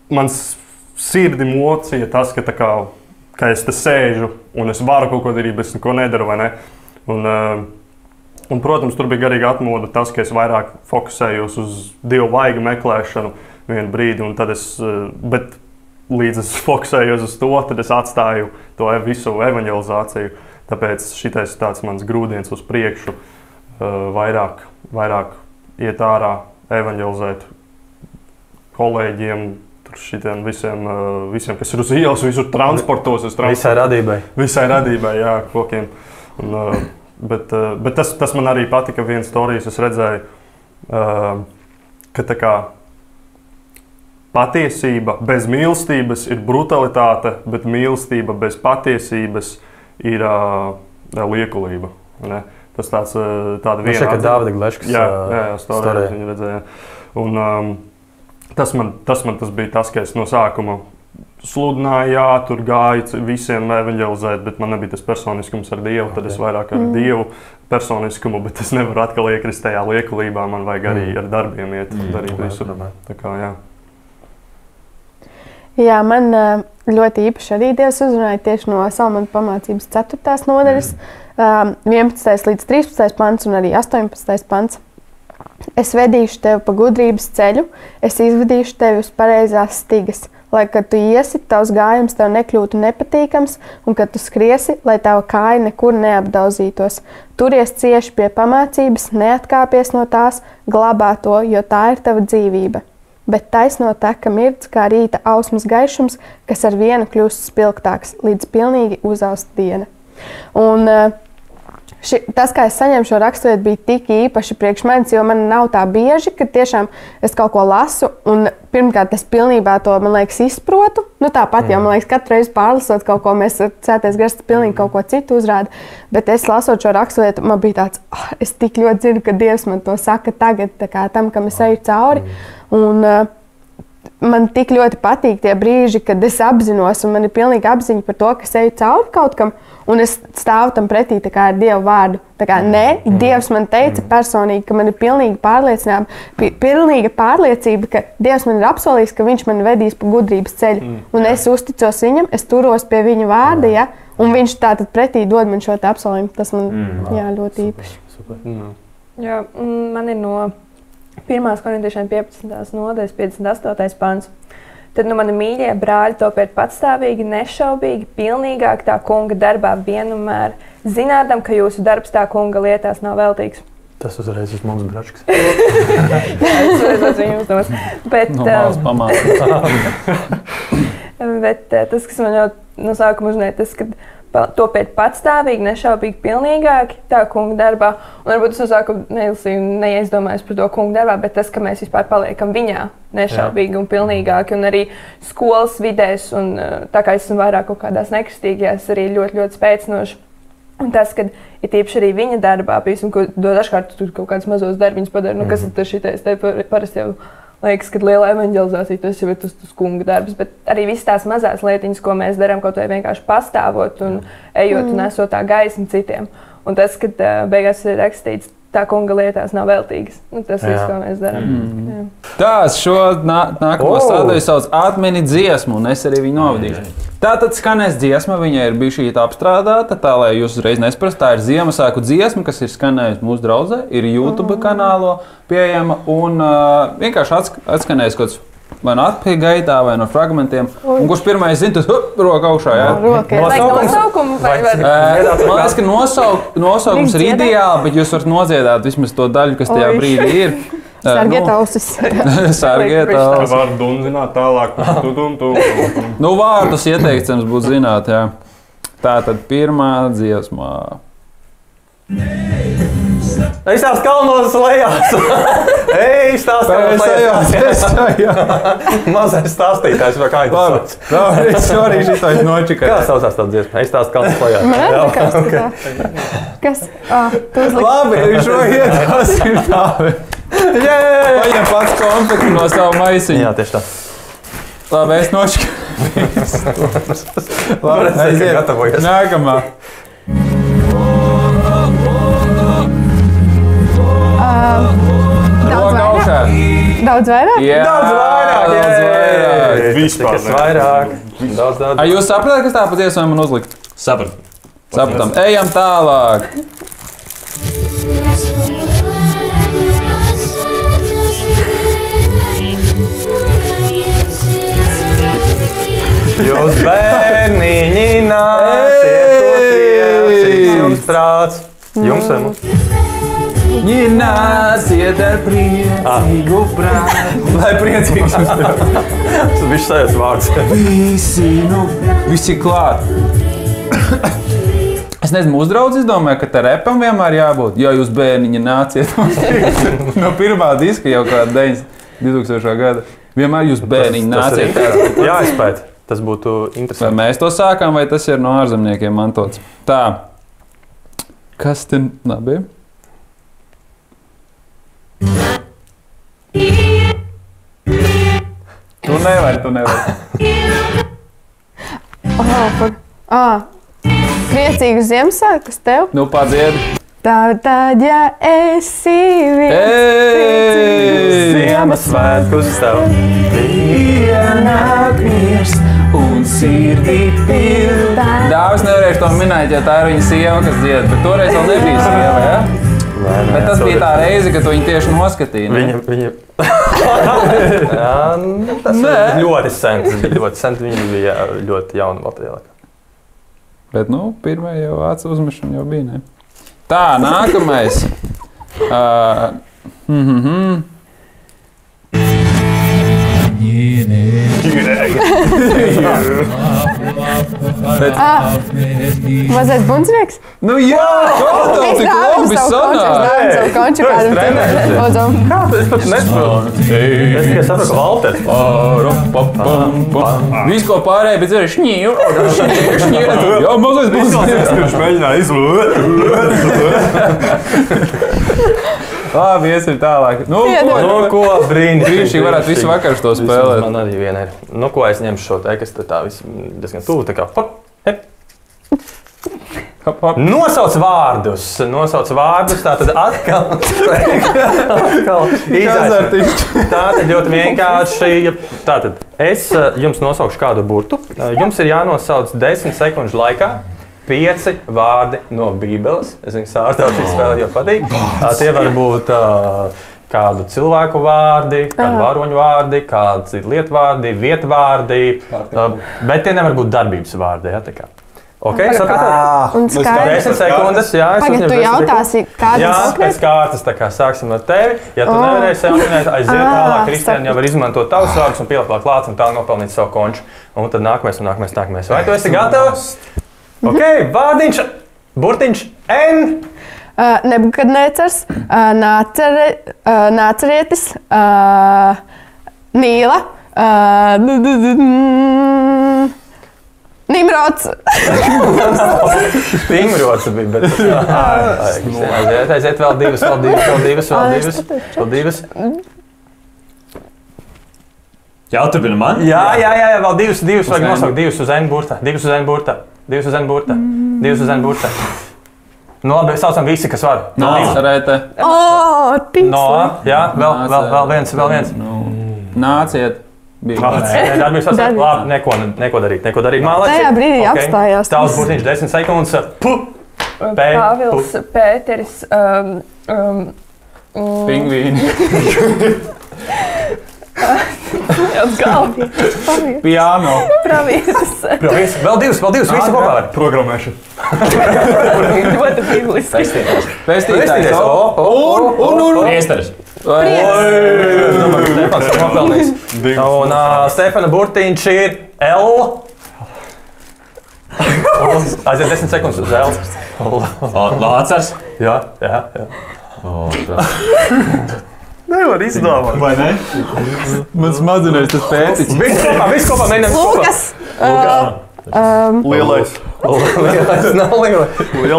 mans sirdi mocīja tas, ka es te sēžu un es varu kaut ko darīt, bet es neko nedaru, vai ne? Un, protams, tur bija garīga atmoda tas, ka es vairāk fokusējos uz Dieva vaiga meklēšanu vienu brīdi, un tad bet līdz es fokusējos uz to, tad es atstāju to visu evanģelizāciju. Tāpēc šitais tāds mans grūdienis uz priekšu, vairāk iet ārā, evanģelizēt kolēģiem, šitiem visiem, kas ir uz ielas, visur transportos. Visai radībai. Visai radībai, jā, kokiem. Un, Bet tas man arī patika. Viens storijas es redzēju, ka tā kā patiesība bez mīlestības ir brutalitāte, bet mīlestība bez patiesības ir liekulība. Ne? Tas tāda viena. Šeit ir Dāvida Gleškas storija. Viņa redzēja. Un tas bija tas, ka es no sākuma sludināju, jā, tur gāju visiem evanģelizēt, bet man nebija tas personiskums ar Dievu, tad es vairāk ar Dievu personiskumu, bet es nevaru atkal iekrist tajā liekulībā, man vajag arī ar darbiem iet un darīt visu. Tā kā, jā. Jā, man ļoti īpaši arī Dievs uzrunāja tieši no Salmona pamācības 4. nodaļas, 11. līdz 13. pants un arī 18. pants. Es vedīšu tevi pa gudrības ceļu, es izvedīšu tevi uz pareizās stigas, lai, kad tu iesi, tavs gājums tev nekļūtu nepatīkams, un kad tu skriesi, lai tava kāja nekur neapdauzītos. Turies cieši pie pamācības, neatkāpies no tās, glabā to, jo tā ir tava dzīvība. Bet taisno teka mirdz kā rīta ausmas gaišums, kas ar vienu kļūst spilgtāks, līdz pilnīgi uzaust diena. Un tas, kā es saņēmu šo raksturvietu, bija tik īpaši priekš manis, jo man nav tā bieži, ka tiešām es kaut ko lasu un pirmkārt es pilnībā to, man liekas, izprotu. Nu tāpat jau, man liekas, katru reizi pārlasot kaut ko, mēs Svētais Gars pilnīgi kaut ko citu uzrāda, bet es lasot šo raksturvietu, man bija tāds, es tik ļoti zinu, ka Dievs man to saka tagad, tā kā tam, kam es eju cauri. Un man tik ļoti patīk tie brīži, kad es apzinos, un man ir pilnīgi apziņa par to, ka es eju cauri kaut kam, un es stāvu tam pretī tā kā ar Dieva vārdu. Tā kā nē, Dievs man teica personīgi, ka man ir pilnīga pārliecība, ka Dievs man ir apsolījis, ka viņš man vedīs pa gudrības ceļu. Un es uzticos viņam, es turos pie viņa vārda, ja, un viņš tātad pretī dod man šo apsolījumu. Tas man ļoti īpaši. Jā, man ir no 1. korintiešiem 15. nodaļas 58. pants. Tad nu mani mīļie brāļi, topiet patstāvīgi, nešaubīgi, pilnīgāk tā kunga darbā vienmēr, zinādam, ka jūsu darbs tā kunga lietās nav veltīgs. Tas uzreiz uz mums bračks. Es uzreiz viņu uzdos. Bet, bet tas, kas man jau no sākuma uzrunāja, tas, ka topiet patstāvīgi, nešaubīgi, pilnīgāki tā kunga darbā. Un varbūt es no sākuma neizdomājos par to kunga darbā, bet tas, ka mēs vispār paliekam viņā nešaubīgi un pilnīgāki. Un arī skolas vidēs, un tā kā esmu vairāk kaut kādās nekristīgajās, arī ļoti, ļoti spēcinoši. Un tas, kad ir tīpaši arī viņa darbā, piemēram, ko dažkārt tur kaut kādus mazos darbiņus padara, nu kas ir šitais, te parasti jau liekas, ka liela evanģelizācija, tas jau ir tas kunga darbs, bet arī visas tās mazās lietiņas, ko mēs darām, kaut vai vienkārši pastāvot un ejot un esot tā gaismu citiem. Un tas, kad beigās ir rakstīts, tā kunga lietās nav veltīgas. Tas viss, ko mēs darām. Tās šo nākamo sadaļu sauc atmini dziesmu, un es arī viņu novadīšu. Tātad skanēs dziesma, viņai ir bijusi apstrādāta, tā lai jūs uzreiz nesaprastu. Tā ir Ziemassvētku dziesma, kas ir skanējusi mūsu draudzē, ir YouTube kanālā pieejama un vienkārši atskanēs kaut kāds vai no atpakaļ gaitā, vai no fragmentiem. Un kurš pirmais zina, tas roka augšā, jā? Nosaukumu vai man liekas, ka nosaukums ir ideāli, bet jūs varat nodziedāt vismaz to daļu, kas tajā brīdī ir. Sargiet ausis. Sargiet ausis. Vārdu un zināt tālāk. Nu, vārdus ieteicams būtu zināt, jā. Tā tad pirmā dziesmā. Es tās kalnos lejās. Es tās kalnos lejās. Mazais stāstītājs vai kā tas sauc. Es arī šitais nočikāju. Kā saucās tā dziesma? Es tās kalnos lejās. Kas? Tu uzliki. Labi, šo iedās ir tāvi. Paņem pats konfekti no savu maisiņu. Jā, tieši tā. Labi, es nočikāju. Labi, aiziet. Nākamā. Daudz vairāk? Jā, daudz vairāk. Vispār vairāk. Daudz. Jūs saprotat, kas tā pa dziesmām man uzlikt? Sapratam. Ejam tālāk. Jūs bērniņi nāciet, ko priecīgs jums prāts. Jums vai mums? Viņi nāciet ar priecīgu prātu. Lai priecīgs jums prāts. Tas bišķi sajūts vārds. Visi klāt. Es nezinu, mūsu draugs izdomāja, ka te repam vienmēr jābūt. Jo jūs bērniņi nāciet. No pirmā diska jau kāda 2000. gada. Vienmēr jūs bērniņi nāciet. Jāizpēt. Tas būtu interesanti. Vai mēs to sākām, vai tas ir no ārzemniekiem mantots? Tā. Kas te labi? Tu nevari. Priecīgu Ziemassvētkus tev? Nu, padzied. Tad, ja esi viens Ziemassvētkus tev. Ienāk miers un sirdī pilda. Dāvis nevarēšu to minēt, ja tā ir viņa sieva, kas dzied, bet toreiz vēl nebija sieva, ja? Bet tas bija tā reize, kad tu viņu tieši noskatīji. Viņa... Tas bija ļoti sen. Viņa bija ļoti jauna Latvijā. Bet, nu, pirmā jau acu uzmešana jau bija, ne? Tā, nākamais. Mazais bundznieks? Nu jā, kaut cik labi sanāk. Konču kādam citam. Kā tas pat nesaprotu? Es tikai saprotu, ka Valters. Viss, ko pārējie, bet ir šņīju. Jā, mazais bundznieks. Viņš mēģināja izlūt. Labi, iesim tālāk. Nu, ko brīnišķīgi varētu visu vakaru to spēlēt. Man arī viena ir. Nu, ko es ņemšu šo te, kas tā viss diezgan tuvu, tā kā hop, hep. Hop. Nosauc vārdus, tātad atkal izaicinājums. Tātad ļoti vienkārši, tātad es jums nosaukšu kādu burtu. Jums ir jānosauc 10 sekundžu laikā 5 vārdi no Bībeles. Es viņu sārtaušu, šī spēle jau patīk. Tie var būt kādu cilvēku vārdi, kādu varoņu vārdi, kādi lietvārdi, vietvārdi, bet tie nevar būt darbības vārdi. Ja, tā kā. Okay, Un skaidrs. 10 sekundes, jā. Pagad, tu jautāsi, kādas jā, pēc kārtas, tā kā sāksim ar tevi. Ja tu nevarēsi jautāt, aiziet tālāk, Kristiāna jau var izmantot tavus vārdus un pielikt klāt un tā nopelnīt savu konču. Un tad nākamais. Vai tu esi gatavs? Ok, vārdiņš, burtiņš N. Nebukadnecars, Nācerietis, Nīla, Nimrods. Nimrods bija, bet aiziet vēl divas. Jāturpina man? Jā, vēl divas vajag nosaukt, divas uz N burta. Nu, labi, saucam visi, kas var. Nācerēte. No, jā, vēl viens. Nāciet. Darbības sasniegt. Labi, neko darīt. Mālēci. Tajā brīdī apstājās. Tavs burtiņš 10 sekundes. Pāvils, Pēteris. Pingvīni. Jāds galvi. Piano. Pravītis. Vēl divas, visi kopā var. Programmēšana. Ļoti bibliski. Pestītājs. Un. Priesteris. Stefans ir nopelnījis. Un Stefana burtiņš ir L. Aiziet 10 sekundes uz L. Lācars. Jā. Nevar izdomāt. Vai ne? Man smadzenēs tas pētiķis. Viss kopā mēģinām. Lukas. Lielais. Nav lielais.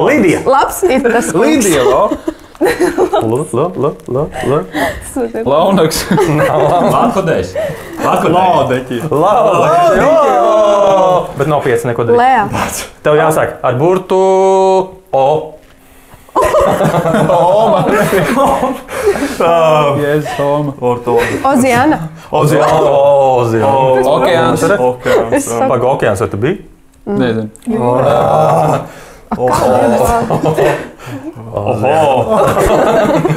Lidija. Labs ir tas. Lidija, Launaks. Lakudējs. Lādeķi. Bet nav 5 neko darīt. Lea. Tev jāsāk ar burtu O. Jēzus, Oma. Oziana. Okeāns. Paga okeāns, vai tu biji? Nezinu.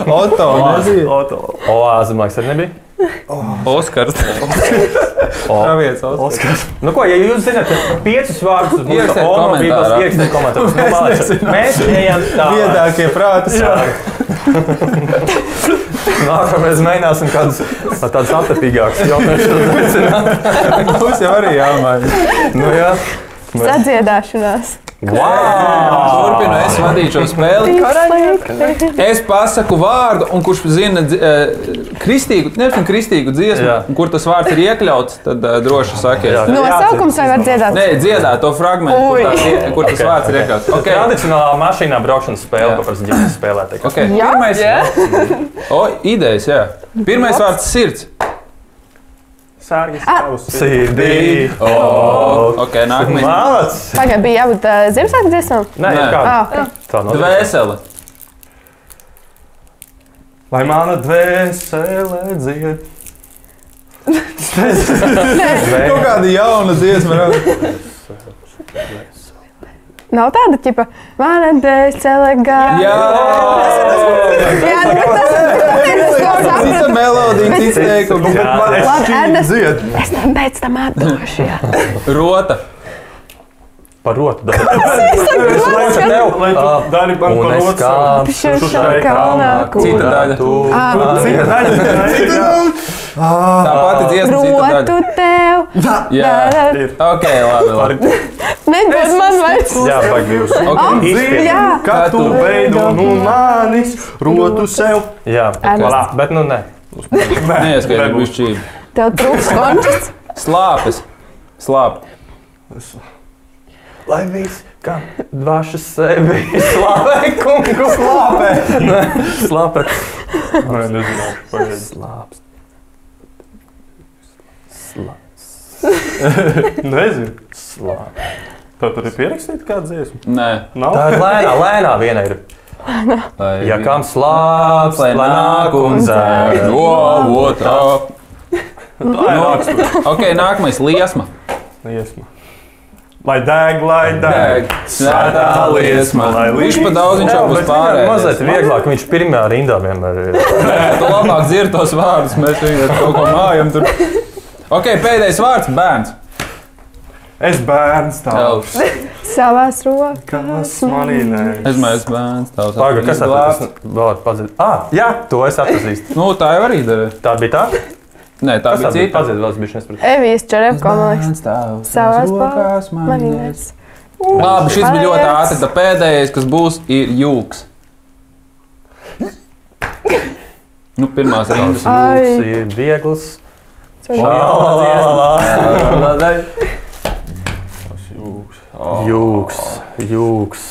Oto. Oāze, man liekas, arī nebija. Oskars. Pravietis Oskars. Nu ko, ja jūs zināt, ka 5 vārdus būs ierakstīt komentārus. Mēs ejam tā. Viedākie prāti. Nākamreiz mēģināsim kādus aptepīgākus jautājumus. Mums jau arī jāmaina. Nu jā. Sadziedāšanās. Turpinu es vadīt šo spēli. Es pasaku vārdu, un kurš zina kristīgu dziesmu, un kur tas vārds ir iekļauts, tad droši sakiet. Nosaukums vai var dziedāt? Nē, dziedāt to fragmentu, kur tas vārds ir iekļauts. Tradicionālā mašīnā braukšanas spēle, ko parasti ģimenes spēlē. Pirmais, idejas, jā. Pirmais vārds sirds. Sārgis tavs sirdī. Ok, nākamais. Māc! Pagaid, bija jābūt Ziemassvētku dziesmām? Nē, kāda? Tā nav. Dvēsele. Lai mana dvēsele dzied. Kaut kāda jauna dziesma. Nav tāda, ķipa, mana dvēsele gāja. Jā, cita melodija, cits teikums. Labi, Ernest, es tam pēc tam atdošu, jā. Rota. Par rotu. Lai tu dari man par rotu. Šušai kalnā. Cita daļa. Cita daļa. Tā pati dziesma, cita daļa. Rotu tev. Jā. Ok, labi. Nedod man vairs. Jā, vajag divus. Jā. Kā tu veido no manis rotu sev. Jā, bet nu ne. Neieskaidri bišķību. Tev trūks končets? Slāpes. Slāp. Lai viss, kā dvaša sevi slāpē, kungu. Slāpē. Nē, nezinu. Slāps. Nezinu. Slāp. Tā tur ir pierakstīta kāda dziesma? Nē. Nav? Tā ir lēnā viena ir. Ja kam slāps, lai nāk un zēr. Otrā. Ok, nākamais liesma. Liesma. Lai deg, lai deg. Svētā liesma. Viņš pa daudz viņš jau būs pārējais. Mazliet vieglāk, viņš pirmajā rindā vienmēr ir. Tu labāk dzird tos vārdus, mēs viņu kaut ko mājam tur. Ok, pēdējais vārds - bērns. Es bērns tavs. Savās rokās. Kas manī nē? Es mēs bērns tavs. Paga, kas tas vēl pazīt? Jā, to es atpazīstu. Nu, tā jau arī dara. Tā bija tā? Nē, tā Kas bija tā bija? cita. Pazīt vēl es bišķi nespratu. Evijas Čerevko, man liekas. Savās rokās manīnēs. Labi, šis bija ļoti ātri. Tā pēdējais, kas būs, ir jūks. Nu, pirmās rindas. Jūks ir viegls. Jūks.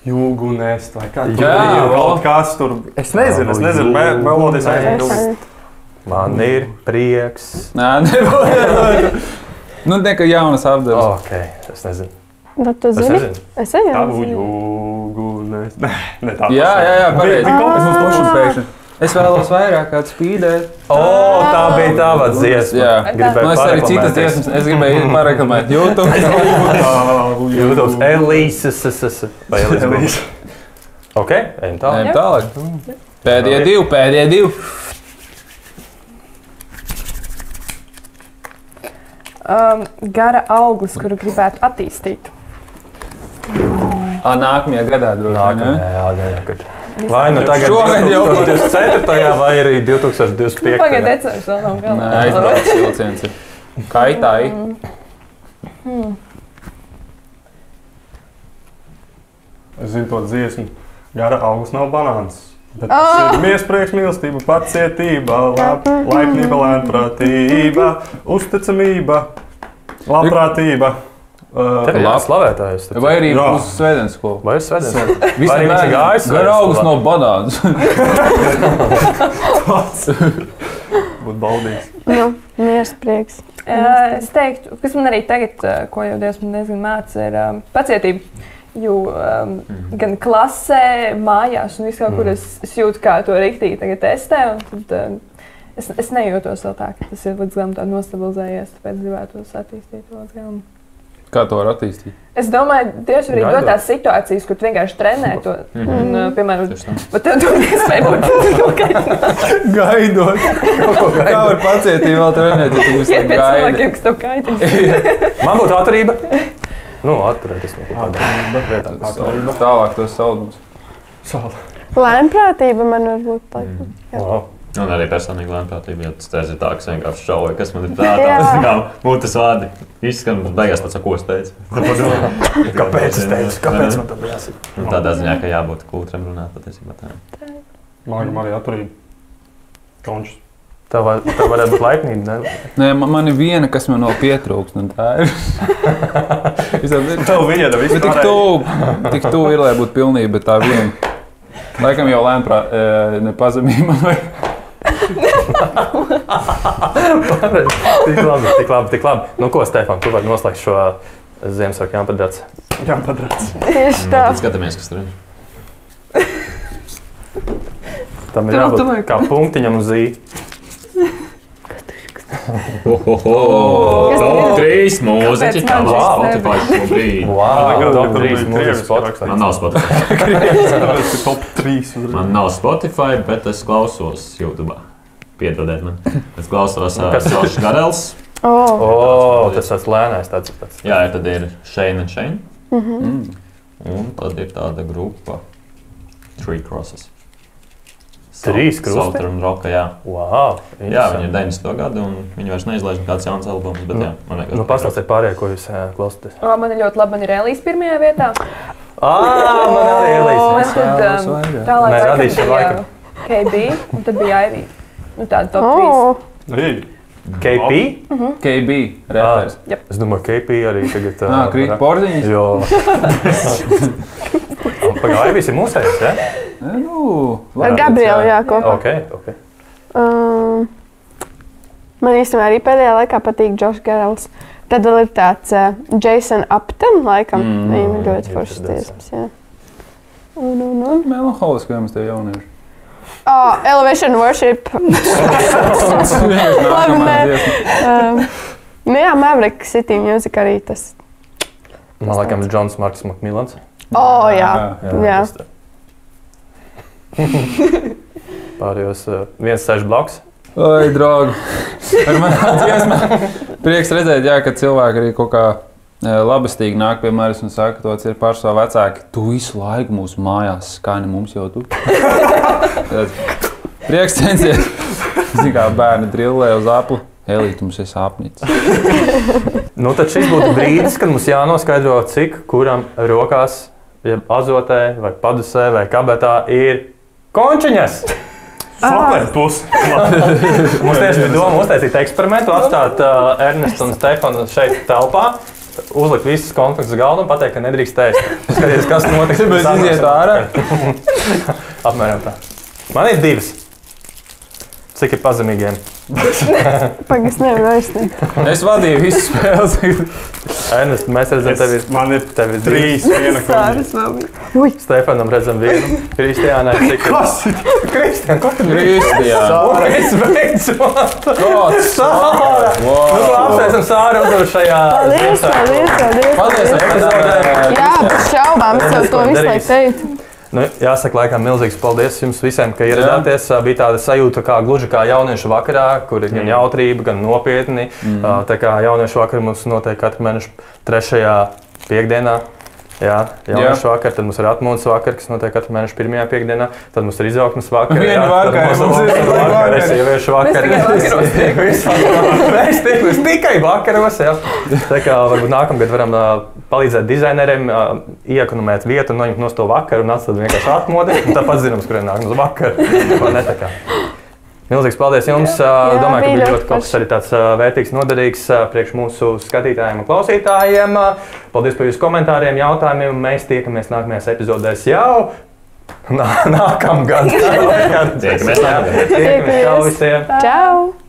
Jūgu nest vai kā tur Jā, ir kaut kas tur. Es nezinu, melodijas aizmirst. Man ir prieks. Nē, nebūtu. Nu, nekā jaunas apdevas. Ok, es nezinu. Bet tu zini? Es Tavu zinu. jūgu pareizi. Ne tā. Jā, pareizi. Mums pašam pēkšņi. Es vēlos vairāk kādu spīdēt. Tā bija tava dziesma. Jā, es arī citas dziesmas. Es gribēju pareklamēt YouTube. YouTube Elīses. Vai Elīses? Ok, ejam tālāk. Pēdējie divi. Gara auglis, kuru gribētu attīstīt. Nākamajā gadā droši. Jā. Vai nu tagad 2024. vai arī 2025. Pagaidiet, decembris vēl nav galā. Nē, aizbrauc vilciens ir. Kaitāji. Es zinu to dziesmu. Gara augsts nav banāns. Bet tas ir miesprieks, mīlestība, pacietība, laipnība, lēnprātība, uzticamība, labprātība. Tev ir slavētājs. Vai arī uz svētdienas skolu. Vai ir svētdienas? Visi ir gājis. Gara augsts nav banāns. Būtu baudīgs. Miesprieks. Es teiktu, kas man arī tagad, ko jau Dievs man diezgan māca, ir pacietība. Jo gan klasē, mājās un viskā, kur es jūtu, kā to riktīgi tagad testē. Tad es nejūtos vēl tā, ka tas ir līdz galam tā nostabilizējies, tāpēc gribētu tos attīstīt līdz galam. Kā to var attīstīt? Es domāju, Dievs arī dod tās situācijas, kur tu vienkārši trenē to. Un, piemēram, bet tev dod iespēju būt gaidot. Kā var pacietību vēl trenēt, ja tu visu laiku gaidi? Cilvēkiem, kas tev kaitīs. Man būtu atturība. Atturēties no kādām. Tālāk tos saldums. Lēnprātība man varbūt laikam. Un arī personīgi lēnprātība, jo tas ir tā, kas vienkārši šauja, kas man ir prātā. Tas tā kā mutes vārdi izskan, bet beigās pats ko es teicu. Kāpēc es teicu? Kāpēc man tā jāsaka? Tādā ziņā, ka jābūt kultram runāt patiesībā tā. Mākam arī atturība. Končus. Tā varētu būt laipnība, ne? Nē, man ir viena, kas man vēl pietrūkst, un tā ir. Tev viņa da viss pārējais. Tik tuvu ir, lai būtu pilnība, bet tā viena. Laikam jau nepazemība vai... Tik labi. Nu ko, Stefan, tu vari noslēgt šo Ziemassvētku jāmpadrats? Jāmpadrats. Tieši tā. Tad skatāmies, kas tur ir. Tam ir jābūt kā punktiņam uz ī. Top 3 mūziķi. Spotify šobrīd. Top 3 mūziķi Spotify. Man nav Spotify. Top 3. Man nav Spotify, bet es klausos YouTube. Piedodiet man. Es klausos Josh Garels. Tas tāds lēnais tāds. Jā, tad ir Shane and Shane. Un tad ir tāda grupa Three Crosses. 3 krusti? Southern Rocka, jā. Wow, jā, viņi ir 90. gadu, un viņi vairs neizlaiž kāds jauns albums, bet jā, man liekas. Pastāstiet pārējie, ko jūs klausaties. Man ir ļoti labi, man ir Elīs pirmajā vietā. Man arī Elīs. Tālāk bija KB, un tad bija Ivy. Nu tāda top 3. KP? KB, rappers. Es domāju, KP arī tagad... Krīt porziņas? Jo. Pagā, Ivys ir mūsējais, ja? Ar Gabrielu, jā, kopā. Ok. Man īstenībā arī pēdējā laikā patīk Josh Garels. Tad vēl ir tāds Jason Upton, laikam. Viņam ir ļoti foršas dziesmas, jā. Melanholiski, mēs tev jaunieši. Elevation Worship. Jā, Maverick City Music arī tas. Man laikam Džons Marks Makmillans. Jā. Pārējos viens sēž blakus. Oi, draugi. Ar manā dziesmā. Prieks redzēt, jā, ka cilvēki arī kaut kā labastīgi nāk pie manis un saka, to ir paši savu vecāki. Tu visu laiku mūsu mājās skani mums jau tu. Prieks censies. Zini, kā bērni drillē uz apli. Elīt, mums ir sāpnīca. Tad šis būtu brīdis, kad mums jānoskaidro, cik kuram rokās, ja azotē, vai padusē, vai kabetā ir končiņas. Sapēt pusi. Mums tieši bija doma uztaisīt eksperimentu, atstāt Ernestu un Stefanu šeit telpā, uzlikt visus konfektus uz galdu un pateikt, ka nedrīkst ēst. Skaties, kas notiks. Mēs iziet ārā. Apmēram tā. Man ir 2. Cik ir pazemīgiem? Pagaidzi, nevaru aizsniegt. Es vadīju visu spēli. Ernest, mēs redzam, Man ir 3, 1 Sāras vēl bija. Stefanam redzam 1. Kristiānai, cik ir? Kas ir? Kristiāna, ko tu Kristiāna. Es beidzot! Kāds? Sāra! Nu, apsveicam Sāru uzvaru šajā... Paldies, epizodē. Jā, bez šaubām, es jau to visu laiku teicu. Nu, jāsaka, laikam, milzīgs paldies jums visiem, ka ieradāties. Bija tāda sajūta, gluži kā jauniešu vakarā, kur ir gan jautrība, gan nopietni. Tā kā jauniešu vakar mums notiek katru mēnešu 3. piekdienā. Jā, jauniešu vakar, tad mums ir atmodas vakar, kas notiek katru mēnešu 1. piekdienā. Tad mums ir izaugsmes vakar. Mums sieviešu vakar. Mēs tikai vakaros. Jā. Tā kā varbūt nākamgad varam palīdzēt dizaineriem, iekonomēt vietu un noņemt no to vakaru un atstāt vienkārši atmodi. Tāpat zinām, kuriem nāk uz vakaru. Milzīgs paldies jums. Domāju, ka bija ļoti kaut kas arī tāds vērtīgs, noderīgs priekš mūsu skatītājiem un klausītājiem. Paldies par jūsu komentāriem, jautājumiem. Mēs tiekamies nākamajās epizodēs jau nākamgad. Tiekamies nākamgad. Čau!